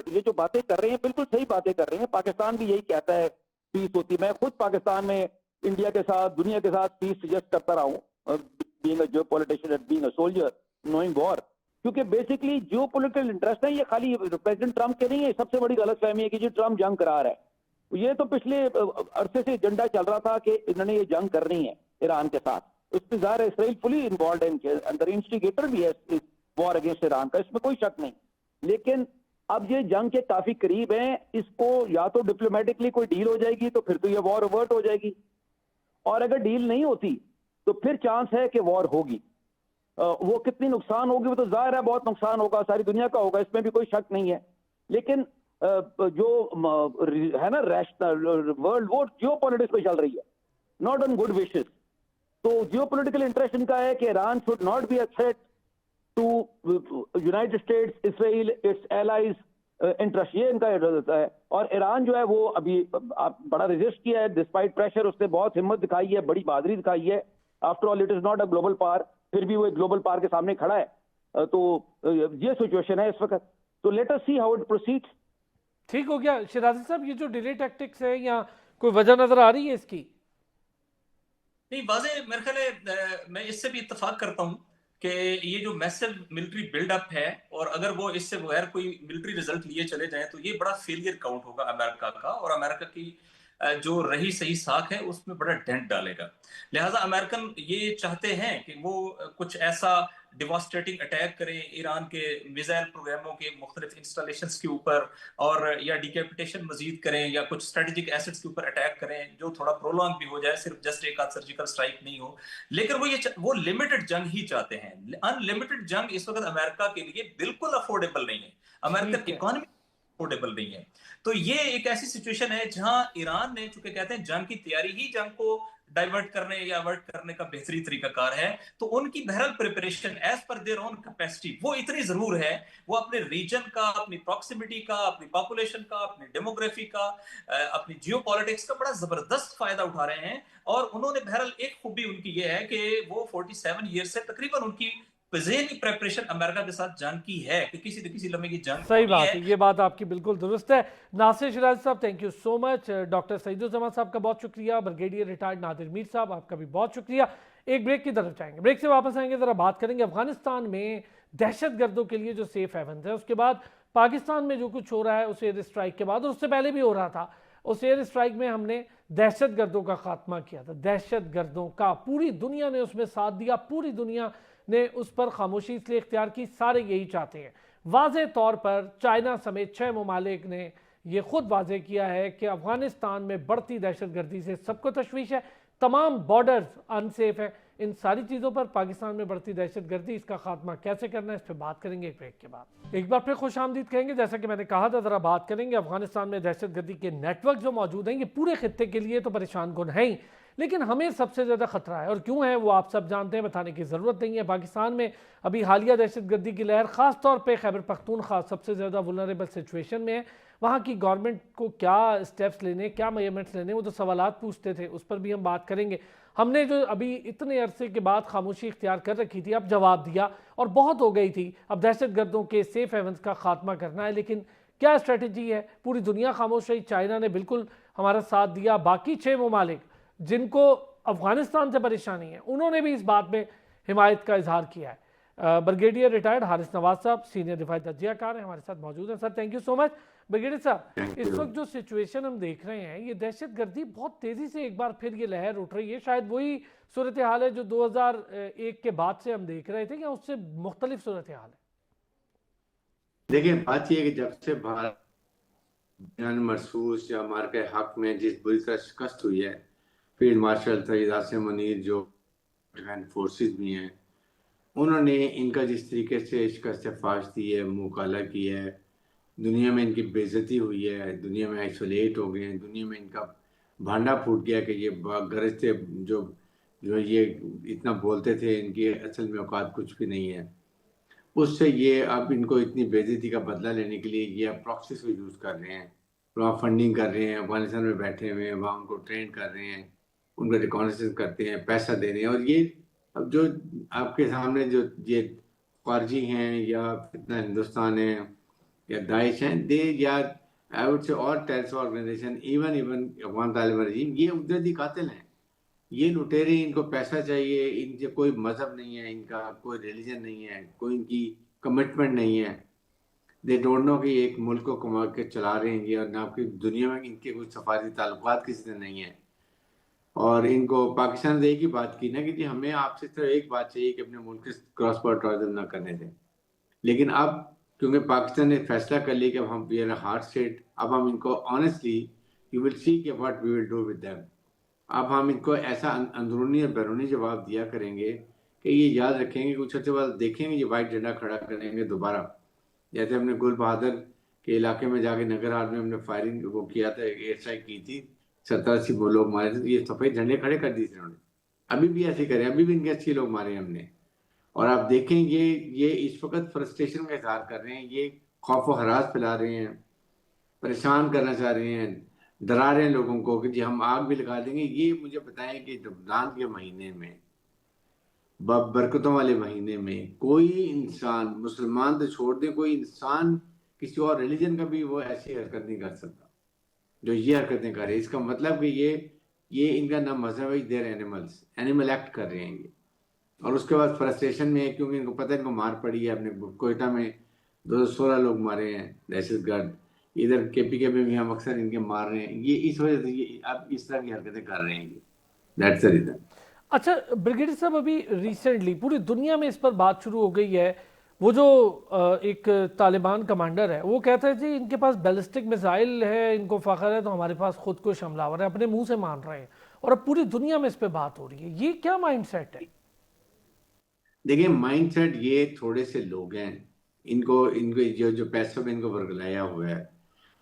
B: ये जो बातें कर रहे हैं बिल्कुल सही बातें कर रहे हैं। पाकिस्तान भी यही कहता है पीस होती है। मैं खुद पाकिस्तान में इंडिया के साथ, दुनिया के साथ पीस सजेस्ट करता रहा हूँ, being a geopolitician and being a soldier, knowing war. क्योंकि बेसिकली जियोपॉलिटिकल इंटरेस्ट है, ये खाली प्रेसिडेंट ट्रम्प के नहीं है। सबसे बड़ी गलतफहमी है कि जी ट्रम्प जंग करा रहा है। ये तो पिछले अरसे से एजेंडा चल रहा था कि इन्होंने ये जंग करनी है ईरान के साथ। उसमें ज़ाहिर है इसराइल फुली इन्वॉल्व है, इनके अंदर इंस्टिगेटर भी है इस वॉर अगेंस्ट ईरान का, इसमें कोई शक नहीं। लेकिन अब ये जंग के काफी करीब हैं, इसको या तो डिप्लोमेटिकली कोई डील हो जाएगी तो फिर तो ये वॉर अवर्ट हो जाएगी, और अगर डील नहीं होती तो फिर चांस है कि वॉर होगी। वो कितनी नुकसान होगी, वो तो जाहिर है बहुत नुकसान होगा, सारी दुनिया का होगा, इसमें भी कोई शक नहीं है। लेकिन जो है ना रैशनल वर्ल्ड, वो जियो पॉलिटिक्स पे चल रही है, नॉट ऑन गुड विशेस। तो जियो पोलिटिकल इंटरेस्ट इनका है कि Iran should not be a threat to United States, Israel, its allies interest, ये इनका इंटरेस्ट है। और ईरान जो है वो अभी बड़ा रेजिस्ट किया है डिस्पाइट प्रेशर, उसने बहुत हिम्मत दिखाई है, बड़ी बहादुरी दिखाई है। After all it is not a global power, फिर भी वो एक ग्लोबल पावर के सामने खड़ा है। तो ये सिचुएशन है इस वक्त। तो let us see how it proceeds.
A: ठीक हो गया शिराजी साहब, ये जो डिले टैक्टिक्स है, या कोई वजह नजर आ रही है इसकी?
C: नहीं, वाजे मेरे ख्याल है मैं इससे भी इत्तेफाक करता हूं कि ये जो मैसिव मिलिट्री बिल्डअप है, और अगर वो इससे बगैर कोई मिलिट्री रिजल्ट लिए चले जाएं तो ये बड़ा फेलियर काउंट होगा अमेरिका का, और अमेरिका की जो रही सही साख है उसमें बड़ा डेंट डालेगा। लिहाजा अमेरिकन ये चाहते हैं कि वो कुछ ऐसा डिवास्टेटिंग अटैक करें ईरान के मिसाइल प्रोग्रामों के मुख्तलिफ इंस्टॉलेशन के ऊपर, और या डिकैपिटेशन मजीद करें, या कुछ स्ट्रेटेजिक एसेट्स के ऊपर अटैक करें जो थोड़ा प्रोलॉन्ग भी हो जाए, सिर्फ जस्ट एक आध सर्जिकल स्ट्राइक नहीं हो। लेकिन वो लिमिटेड जंग ही चाहते हैं। अनलिमिटेड जंग इस वक्त अमेरिका के लिए बिल्कुल अफोर्डेबल नहीं है, अमेरिकन इकोनॉमी अफोर्डेबल नहीं है। तो ये एक ऐसी सिचुएशन है जहां ईरान ने, चूंकि कहते हैं जंग की तैयारी ही जंग को डाइवर्ट करने या अवर्ट करने का बेहतरीन तरीकाकार है, तो उनकी बहरहाल preparation as per their own capacity वो इतनी जरूर है। वो अपने रीजन का, अपनी प्रॉक्सिमिटी का, अपनी पॉपुलेशन का, अपनी डेमोग्राफी का, अपनी जियो पॉलिटिक्स का बड़ा जबरदस्त फायदा उठा रहे हैं। और उन्होंने बहरहाल एक खूबी उनकी ये है कि वो 47 ईयर से तकरीबन उनकी ज़हनी प्रिपरेशन अमेरिका के साथ जंग की है कि किसी न किसी लम्हे की जंग
A: सही
C: होनी
A: बात
C: है।
A: है, ये बात आपकी बिल्कुल दुरुस्त है। नासिर शिराजी साहब, thank you so much. Doctor Saeeduzzaman साहब का बहुत शुक्रिया। ब्रिगेडियर रिटायर्ड नादिर मीर साहब, आपका भी बहुत शुक्रिया। एक ब्रेक की तरफ जाएंगे, ब्रेक से वापस आएंगे, जरा बात करेंगे अफगानिस्तान में दहशतगर्दों के लिए जो सेफ हेवन है, उसके बाद पाकिस्तान में जो कुछ हो रहा है उस एयर स्ट्राइक के बाद, और उससे पहले भी हो रहा था। उस एयर स्ट्राइक में हमने दहशतगर्दों का खात्मा किया था, दहशतगर्दों का, पूरी दुनिया ने उसमें साथ दिया, पूरी दुनिया ने उस पर खामोशी इसलिए इख्तियार की, सारे यही चाहते हैं। वाज़े तौर पर चाइना समेत 6 ममालिक ने यह खुद वाज़े किया है कि अफगानिस्तान में बढ़ती दहशतगर्दी से सबको तशवीश है, तमाम बॉर्डर्स अनसेफ है। इन सारी चीज़ों पर पाकिस्तान में बढ़ती दहशतगर्दी, इसका खात्मा कैसे करना है, इस पर बात करेंगे एक ब्रेक के बाद। एक बार फिर खुश आमदीद कहेंगे। जैसा कि मैंने कहा था, ज़रा बात करेंगे अफगानिस्तान में दहशतगर्दी के नेटवर्क जो मौजूद हैं, ये पूरे खित्ते के लिए तो परेशान कुन है ही, लेकिन हमें सबसे ज़्यादा खतरा है, और क्यों है वो आप सब जानते हैं, बताने की ज़रूरत नहीं है। पाकिस्तान में अभी हालिया दहशतगर्दी की लहर ख़ास तौर पे खैबर पख्तूनख्वा सबसे ज़्यादा वुलनरेबल सिचुएशन में है। वहाँ की गवर्नमेंट को क्या स्टेप्स लेने, क्या मेजरमेंट्स लेने, वो जो सवालात पूछते थे उस पर भी हम बात करेंगे। हमने जो अभी इतने अरसे के बाद खामोशी इख्तियार कर रखी थी, अब जवाब दिया और बहुत हो गई थी। अब दहशतगर्दों के सेफ हेवन्स का खात्मा करना है, लेकिन क्या स्ट्रेटजी है? पूरी दुनिया खामोश रही, चाइना ने बिल्कुल हमारा साथ दिया, बाकी 6 ममालिक जिनको अफगानिस्तान से परेशानी है उन्होंने भी इस बात में हिमायत का इजहार किया है। ब्रिगेडियर रिटायर्ड हारिस नवाज साहब, सीनियर दिफाई तजियाकार हैं, हमारे साथ मौजूद हैं। Sir, thank you so much. Brigadier साहब, इस वक्त जो सिचुएशन हम देख रहे हैं, ये दहशतगर्दी बहुत तेजी से एक बार फिर ये लहर उठ रही है। शायद वही सूरत हाल है जो 2001 के बाद से हम देख रहे थे, या उससे मुख्तलिफ सूरत हाल है?
E: देखिए, बात यह है कि जब से भारत महसूस या हमारे हक में जिस बुरी तरह शिकस्त हुई है, फील्ड मार्शल सईद आसिम मुनीर जो डिफेंस फोर्सेस भी हैं, उन्होंने इनका जिस तरीके से शिकस्त फाश दी है, मुंह काला किया है, दुनिया में इनकी बेइज्जती हुई है, दुनिया में आइसोलेट हो गए हैं, दुनिया में इनका भांडा फूट गया कि ये गरजते जो जो ये इतना बोलते थे, इनकी असल में औकात कुछ भी नहीं है। उससे ये अब इनको इतनी बेइज्जती का बदला लेने के लिए ये अब प्रॉक्सीज को यूज़ कर रहे हैं, वहाँ फंडिंग कर रहे हैं, अफगानिस्तान में बैठे हुए हैं, वहाँ उनको ट्रेन कर रहे हैं, उनका रिकॉनेसेंस करते हैं, पैसा दे रहे हैं। और ये अब जो आपके सामने जो ये खारजी हैं या फितना हिंदुस्तान है या दाइश हैं, दे या आई वुड से और terrorist organisation, even Afghan Taliban regime, ये उग्रवादी कातिल हैं, ये लुटेरे, इनको पैसा चाहिए, इनसे कोई मजहब नहीं है, इनका कोई रिलीजन नहीं है, कोई इनकी कमिटमेंट नहीं है। दे डोंट नो कि एक मुल्क को कमा के चला रहे हैं ये, और ना आपकी दुनिया में इनके कोई सफारी ताल्लुकात किसी से नहीं है। और इनको पाकिस्तान ने एक ही बात की ना कि जी हमें आपसे सिर्फ एक बात चाहिए कि अपने मुल्क के क्रॉस बॉर्डर टूरिज्म ना करने दें। लेकिन अब क्योंकि पाकिस्तान ने फैसला कर लिया कि अब हम वी आर हार्ड स्टेट, अब हम इनको ऑनेस्टली यू विल सी कि what we will do with them. अब हम इनको ऐसा अंदरूनी और बैरूनी जवाब दिया करेंगे कि ये याद रखेंगे, कुछ अच्छे बाद देखेंगे ये वाइट झंडा खड़ा करेंगे दोबारा। जैसे हमने गुल बहादुर के इलाके में जाके नगर हाल में हमने फायरिंग वो किया था, एयर स्ट्राइक की थी, 70-80 वो लोग मारे थे, तो ये सफेद झंडे खड़े कर दिए थे उन्होंने। अभी भी ऐसे करें, अभी भी इनके 80 लोग मारे हमने। और आप देखें ये इस वक्त फ्रस्ट्रेशन का इजहार कर रहे हैं, ये खौफ व हरास फैला रहे हैं, परेशान करना चाह रहे हैं, डरा रहे हैं लोगों को कि जी हम आग भी लगा देंगे। ये मुझे बताएं कि रमजान के महीने में, बरकतों वाले महीने में, कोई इंसान, मुसलमान तो छोड़ दे, कोई इंसान किसी और रिलीजन का भी वो ऐसी हरकत नहीं कर सकता जो ये हरकतें कर रहे हैं। इसका मतलब कि ये इनका नाम मजहब है, देर एनिमल्स, एनिमल एक्ट कर रहे हैं ये। और उसके बाद फ्रस्ट्रेशन में है क्योंकि इनको पता है इनको मार पड़ी है। अपने कोयटा में 216 लोग मारे हैं दहशतगर्द, इधर केपीके में भी हम अक्सर इनके मार रहे हैं। ये इस वजह से ये अब इस तरह की हरकतें कर रहे हैं, दैट्स द रीजन।
A: अच्छा ब्रिगेडियर साहब, अभी रिसेंटली पूरी दुनिया में इस पर बात शुरू हो गई है। वो जो एक तालिबान कमांडर है वो कहता है जी इनके पास बैलिस्टिक मिसाइल है, इनको फख्र है, तो हमारे पास खुद को हमलावर है, अपने मुंह से मान रहे हैं, और अब पूरी दुनिया में इस पर बात हो रही है। ये क्या माइंडसेट है?
E: देखिए माइंडसेट ये थोड़े से लोग हैं, इनको इनको जो पैसों में इनको वर्गलाया हुआ है।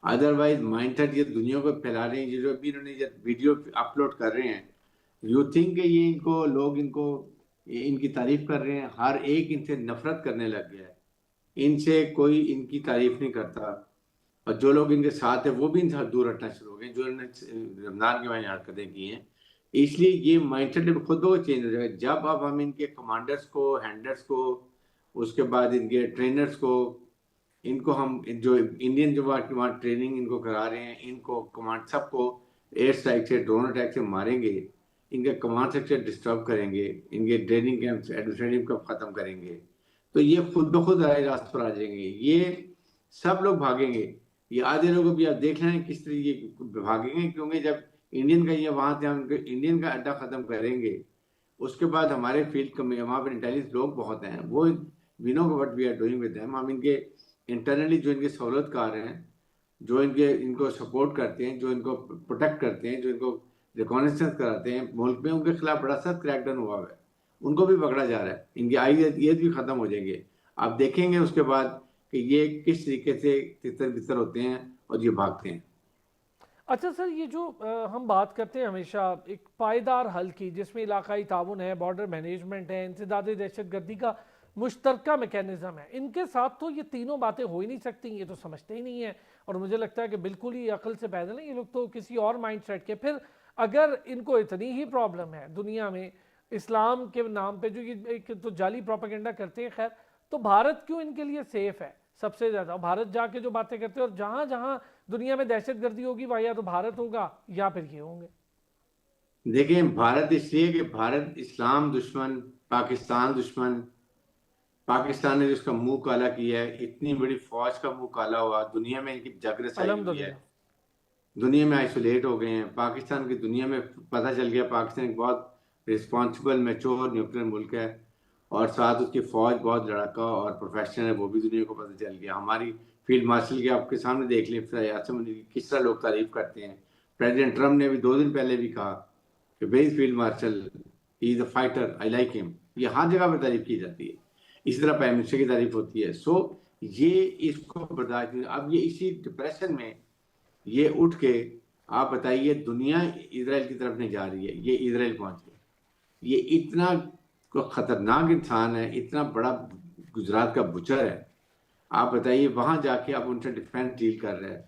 E: अदरवाइज माइंडसेट ये दुनिया को फैला रहे हैं। जो भी इन्होंने वीडियो अपलोड कर रहे हैं, यू थिंक ये इनको लोग इनको इनकी तारीफ कर रहे हैं, हर एक इनसे नफरत करने लग गया है, इनसे कोई इनकी तारीफ नहीं करता। और जो लोग इनके साथ है वो भी इनसे दूर हटना शुरू हो गए, जो इन्होंने रमजान के वहीं हरकतें की हैं। इसलिए ये माइंडसेट खुद को चेंज हो जाएगा जब अब हम इनके कमांडर्स को, हैंडलर्स को, उसके बाद इनके ट्रेनर्स को, इनको हम जो इंडियन जो वहाँ ट्रेनिंग इनको करा रहे हैं, इनको कमांड सबको एयर स्ट्राइक से, ड्रोन अटैक से मारेंगे, इनका कमांड सेक्टर डिस्टर्ब करेंगे, इनके ट्रेनिंग कैंप एडमिनिस्ट्रेटिव को ख़त्म करेंगे, तो ये खुद ब खुद रास्ते पर आ जाएंगे। ये सब लोग भागेंगे। ये आधे लोग भी आप देख रहे हैं किस तरीके भागेंगे, क्योंकि जब इंडियन का ये वहाँ से हम इंडियन का अड्डा ख़त्म करेंगे, उसके बाद हमारे फील्ड में वहाँ पर इंटेलिजेंस लोग बहुत हैं, वो we know what we are doing with them. हम इनके इंटरनली जो इनके सहूलतकार हैं, जो इनको सपोर्ट करते हैं, जो इनको प्रोटेक्ट करते हैं, जो इनको रिकॉनेसेंस कराते हैं मुल्क में, उनके खिलाफ बड़ा सख्त क्रैकडाउन हुआ है, उनको भी पकड़ा जा रहा है, इनकी आइडियाज भी खत्म हो जाएंगे। आप देखेंगे उसके बाद कि ये किस तरीके से तितर बितर होते हैं और ये भागते हैं।
A: अच्छा सर, ये जो हम बात करते हैं हमेशा एक पायदार हल की, जिसमें इलाकाई ताउन है, बॉर्डर मैनेजमेंट है, इंसदाद दहशतगर्दी का मुश्तरका मैकेनिज्म है, इनके साथ तो ये तीनों बातें हो ही नहीं सकती। ये तो समझते ही नहीं है, और मुझे लगता है कि बिल्कुल ही अकल से पैदल है ये लोग, तो किसी और माइंडसेट के। फिर अगर इनको इतनी ही प्रॉब्लम है दुनिया में इस्लाम के नाम पे जो ये एक तो जाली प्रोपेगेंडा करते हैं, खैर तो भारत क्यों इनके लिए सेफ है सबसे ज्यादा? भारत जाके जो बातें करते हैं, और जहां जहां दुनिया में दहशतगर्दी होगी वहां या तो भारत होगा या फिर ये होंगे।
E: देखिए भारत इसलिए कि भारत इस्लाम दुश्मन, पाकिस्तान दुश्मन, पाकिस्तान ने जिसका मुंह काला किया है, इतनी बड़ी फौज का मुंह काला हुआ, दुनिया में इनकी जागृति हुई है, दुनिया में आइसोलेट हो गए हैं। पाकिस्तान की दुनिया में पता चल गया पाकिस्तान एक बहुत रिस्पॉन्सिबल, मैच्योर न्यूक्लियर मुल्क है, और साथ उसकी फौज बहुत लड़का और प्रोफेशनल है, वो भी दुनिया को पता चल गया। हमारी फील्ड मार्शल के आपके सामने देख लें किस तरह लोग तारीफ करते हैं। प्रेसिडेंट ट्रम्प ने भी 2 दिन पहले भी कहा कि base field marshal he is a fighter, I like him, ये हर जगह पर तारीफ की जाती है। इसी तरह प्राइम मिनिस्टर की तारीफ होती है। सो ये इसको बर्दाश्त नहीं। अब ये इसी डिप्रेशन में ये उठ के, आप बताइए, दुनिया इजराइल की तरफ नहीं जा रही है, ये इजराइल पहुंच गए। ये इतना खतरनाक इंसान है, इतना बड़ा गुजरात का बुचर है। आप बताइए, वहां जाके आप उनसे डिफेंस डील कर रहे हैं,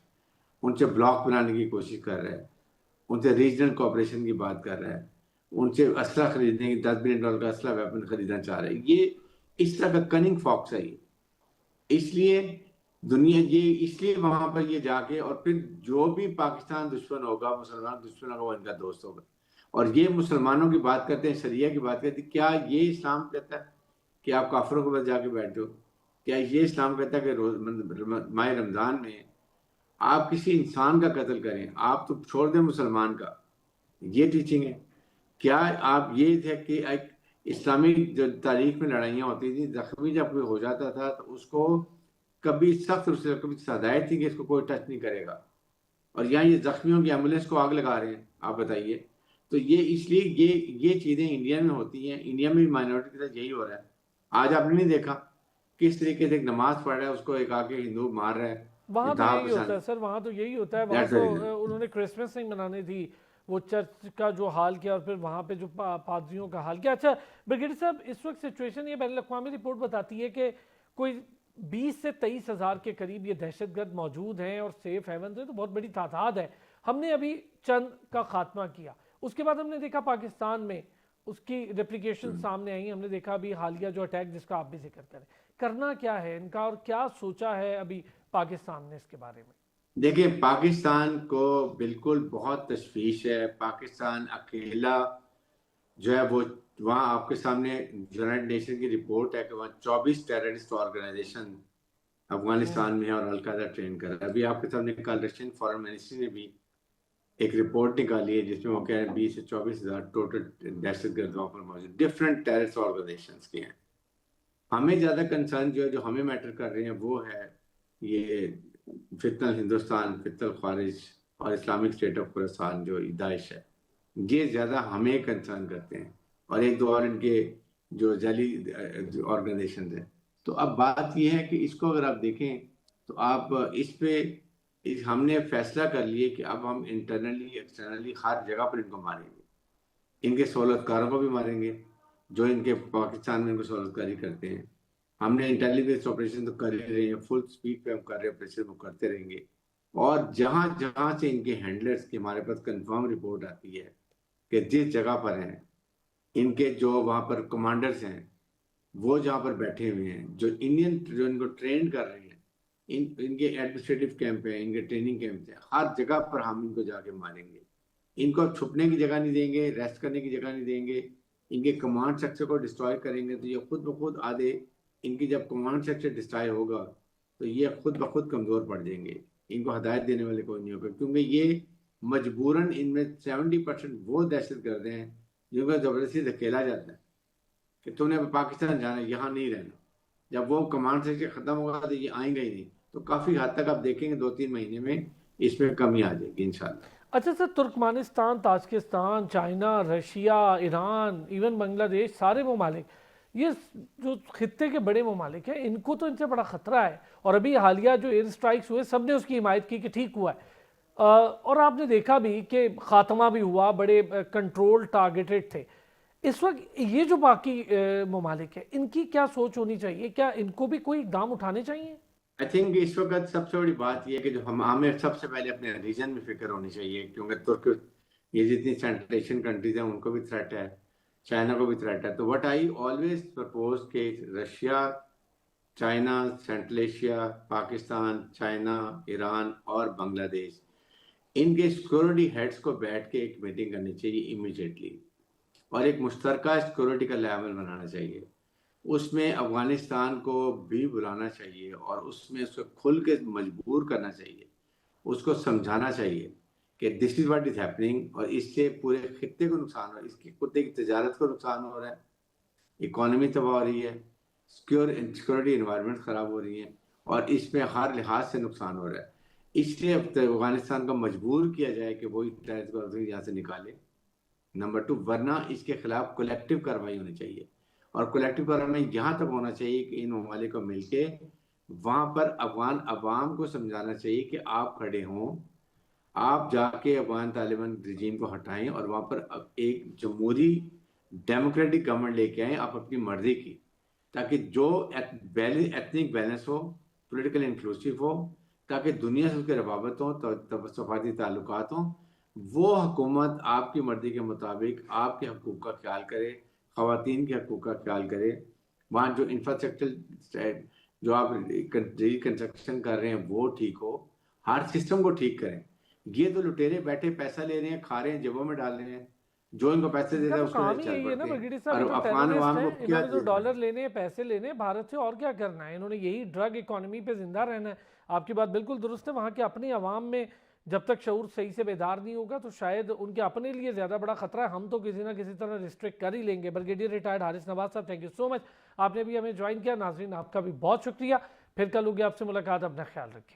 E: उनसे ब्लॉक बनाने की कोशिश कर रहे हैं, उनसे रीजनल कोऑपरेशन की बात कर रहे हैं, उनसे असला खरीदने की $10 बिलियन का असला वेपन खरीदना चाह रहे हैं। ये इस तरह का कनिंग फॉक्स है ये। इसलिए दुनिया ये इसलिए वहां पर ये जाके, और फिर जो भी पाकिस्तान दुश्मन होगा, मुसलमान दुश्मन होगा, वो इनका दोस्त होगा। और ये मुसलमानों की बात करते हैं, शरिया की बात करते हैं। क्या ये इस्लाम कहता है कि आप काफिरों के पास जाके बैठो? क्या ये इस्लाम कहता है कि माह रमजान में आप किसी इंसान का कत्ल करें? आप तो छोड़ दें मुसलमान का, ये टीचिंग है क्या? आप ये थे कि एक इस्लामी जो तारीख में लड़ाइयाँ होती थी, जख्मी जब कोई हो जाता था तो उसको कभी सख्त रूप से कभी सजाए थी कि इसको कोई टच नहीं करेगा, और यहाँ ये जख्मियों की एम्बुलेंस को आग लगा रहे हैं। आप बताइए। तो ये इसलिए ये चीज़ें इंडिया में होती हैं। इंडिया में भी माइनॉरिटी के साथ यही हो रहा है। आज आपने नहीं देखा किस तरीके से एक नमाज पढ़ रहा है, उसको एक आके हिंदू मार रहा है।
A: वहाँ तो यही होता है सर, वहाँ तो यही होता है। वहाँ तो उन्होंने क्रिसमस नहीं मनानी थी, वो चर्च का जो हाल किया, और फिर वहाँ पे जो पादरियों का हाल किया। अच्छा ब्रिगेडियर साहब, इस वक्त सिचुएशन ये बैनुल अक़वामी रिपोर्ट बताती है कि कोई 20 से 23 हज़ार के करीब ये दहशतगर्द मौजूद हैं और सेफ हेवन है, तो बहुत बड़ी तादाद है। हमने अभी चंद का खात्मा किया, उसके बाद हमने देखा पाकिस्तान में उसकी रेप्लिकेशन सामने आई। हमने देखा अभी हालिया जो अटैक जिसका आप भी जिक्र करें, करना क्या है इनका और क्या सोचा है अभी पाकिस्तान ने इसके बारे में?
E: देखिए, पाकिस्तान को बिल्कुल बहुत तशवीश है। पाकिस्तान अकेला जो है वो, वहाँ आपके सामने यूनाइटेड नेशन की रिपोर्ट है कि वहाँ 24 टेररिस्ट ऑर्गेनाइजेशन अफगानिस्तान में है और अलकायदा ट्रेन कर रहा है। अभी आपके सामने कल रशियन फॉरेन मिनिस्ट्री ने भी एक रिपोर्ट निकाली है जिसमें वो कह रहे हैं 20 से 24 हज़ार टोटल दहशतगर्द वहाँ पर मौजूद डिफरेंट टेररिस्ट ऑर्गेनाइजेशन के हैं। हमें ज़्यादा कंसर्न जो हमें मैटर कर रहे हैं वो है ये फितनल हिंदुस्तान, फितनल ख्वारिज और इस्लामिक स्टेट ऑफ खुरासान जो दाइश है, ये ज़्यादा हमें कंसर्न करते हैं, और एक दो और इनके जो जैली ऑर्गेनाइजेशन हैं। तो अब बात यह है कि इसको अगर आप देखें तो आप इस पे हमने फैसला कर लिए कि अब हम इंटरनली एक्सटर्नली हर जगह पर इनको मारेंगे। इनके सहूलतकारों को भी मारेंगे जो इनके पाकिस्तान में इनको सहूलतकारी करते हैं। हमने इंटेलिजेंस ऑपरेशन तो कर ही रहे हैं, फुल स्पीड पे हम कर रहे हैं ऑपरेशन, वो करते रहेंगे। और जहां जहां से इनके हैंडलर्स की हमारे पास कंफर्म रिपोर्ट आती है कि जिस जगह पर हैं इनके जो वहां पर कमांडर्स हैं, वो जहां पर बैठे हुए हैं, जो इंडियन जो इनको ट्रेन कर रहे हैं, इनके एडमिनिस्ट्रेटिव कैंप है, इनके ट्रेनिंग कैंप है, हर जगह पर हम इनको जाके मारेंगे। इनको छुपने की जगह नहीं देंगे, रेस्ट करने की जगह नहीं देंगे। इनके कमांड स्ट्रक्चर को डिस्ट्रॉय करेंगे तो ये खुद ब खुद आधे, इनकी जब कमांड स्ट्रक्चर डिस्ट्रॉय होगा तो ये खुद ब खुद कमज़ोर पड़ जाएंगे। इनको हदायत देने वाले कोई नहीं होगा, क्योंकि ये मजबूरन इनमें 70% वो दहशत गर्द हैं जिनको ज़बरदस्ती धकेला जाता है कि तुमने पाकिस्तान जाना, यहाँ नहीं रहना। जब वो कमांड स्ट्रक्चर ख़त्म होगा तो ये आएंगे ही नहीं। तो काफ़ी हद तक आप देखेंगे 2-3 महीने में इसमें कमी आ जाएगी इंशाल्लाह।
A: अच्छा sir, Turkmenistan, Tajikistan, China, Russia, Iran, even Bangladesh, सारे ममालिक, ये जो खित्ते के बड़े ममालिक हैं, इनको तो इनसे बड़ा ख़तरा है। और अभी हालिया जो एयर स्ट्राइक्स हुए, सब ने उसकी हिमायत की कि ठीक हुआ है। और आपने देखा भी कि ख़ात्मा भी हुआ, बड़े कंट्रोल टारगेटेड थे। इस वक्त ये जो बाकी ममालिक है, इनकी क्या सोच होनी चाहिए? क्या इनको भी कोई इक़दाम उठाने चाहिए?
E: आई थिंक इस वक्त सबसे बड़ी बात यह है कि जो हमें सबसे पहले अपने रीजन में फिक्र होनी चाहिए, क्योंकि तुर्क ये जितनी सेंट्रल एशियन कंट्रीज हैं उनको भी थ्रेट है, चाइना को भी थ्रेट है। तो व्हाट आई ऑलवेज प्रपोज के Russia, China, central Asia, Pakistan, China, Iran और बांग्लादेश, इनके सिक्योरिटी हेड्स को बैठ के एक मीटिंग करनी चाहिए इमीडिएटली, और एक मुश्तरका सिक्योरिटी का लेवल बनाना चाहिए। उसमें अफगानिस्तान को भी बुलाना चाहिए और उसमें उसको खुल के मजबूर करना चाहिए, उसको समझाना चाहिए कि this is what is happening, और इससे पूरे खित्ते को नुकसान हो रहा है, इसकी खुदे की तजारत को नुकसान हो रहा है, इकॉनमी तबाह हो रही है, सिक्योरिटी इन्वायरमेंट ख़राब हो रही है, और इसमें हर लिहाज से नुकसान हो रहा है। इसलिए अफगानिस्तान को मजबूर किया जाए कि वो टेररिस्ट को यहाँ से निकाले, नंबर 2, वरना इसके खिलाफ कलेक्टिव कार्रवाई होनी चाहिए। और कलेक्टिव कार्रवाई यहाँ तक होना चाहिए कि इन ममालिक को मिलके वहां पर अफगान अवाम को समझाना चाहिए कि आप खड़े हों, आप जाके अफगान तालिबान रजीम को हटाएं और वहां पर एक जमहूरी डेमोक्रेटिक गवर्नमेंट लेके आए आप अपनी मर्जी की, ताकि जो एथनिक बैलेंस हो, पॉलिटिकल इंक्लूसिव हो, ताकि दुनिया से उसके रवाबत हो, सफारती ताल्लुकात हो। वो हुकूमत आपकी मर्जी के मुताबिक आपके हकूक़ का ख्याल करे, ख़वातीन के हकूक़ का ख्याल करे। वहाँ जो इंफ्रास्ट्रक्चर जो आप रिकंस्ट्रक्शन कर रहे हैं वो ठीक हो, हर सिस्टम को ठीक करें। ये तो लुटेरे बैठे पैसा ले रहे हैं, खा रहे हैं, जेबों में डाल रहे हैं, जो इनको पैसे देता
A: इनका
E: है
A: तो
E: उसको
A: काम ही
E: चल
A: यही है ना
E: पड़ते
A: ब्रिगेडियर
E: हैं।
A: साहब, ये
E: और
A: तो
E: अफगान
A: टेररिस्ट
E: अवाम
A: हैं,
E: को क्या
A: इन्होंने तो डॉलर लेने हैं, पैसे लेने हैं भारत से, और क्या करना है, इन्होंने यही ड्रग इकोनॉमी पे जिंदा रहना है। आपकी बात बिल्कुल दुरुस्त है, वहाँ के अपनी अवाम में जब तक शऊर सही से बेदार नहीं होगा तो शायद उनके अपने लिए ज़्यादा बड़ा खतरा है। हम तो किसी ना किसी तरह रिस्ट्रिक्ट कर ही लेंगे। ब्रिगेडियर रिटायर्ड हारिस नवाज साहब, थैंक यू सो मच, आपने भी हमें ज्वाइन किया। नाजरीन आपका भी बहुत शुक्रिया। फिर कल होगी आपसे मुलाकात, अपना ख्याल रखिएगा।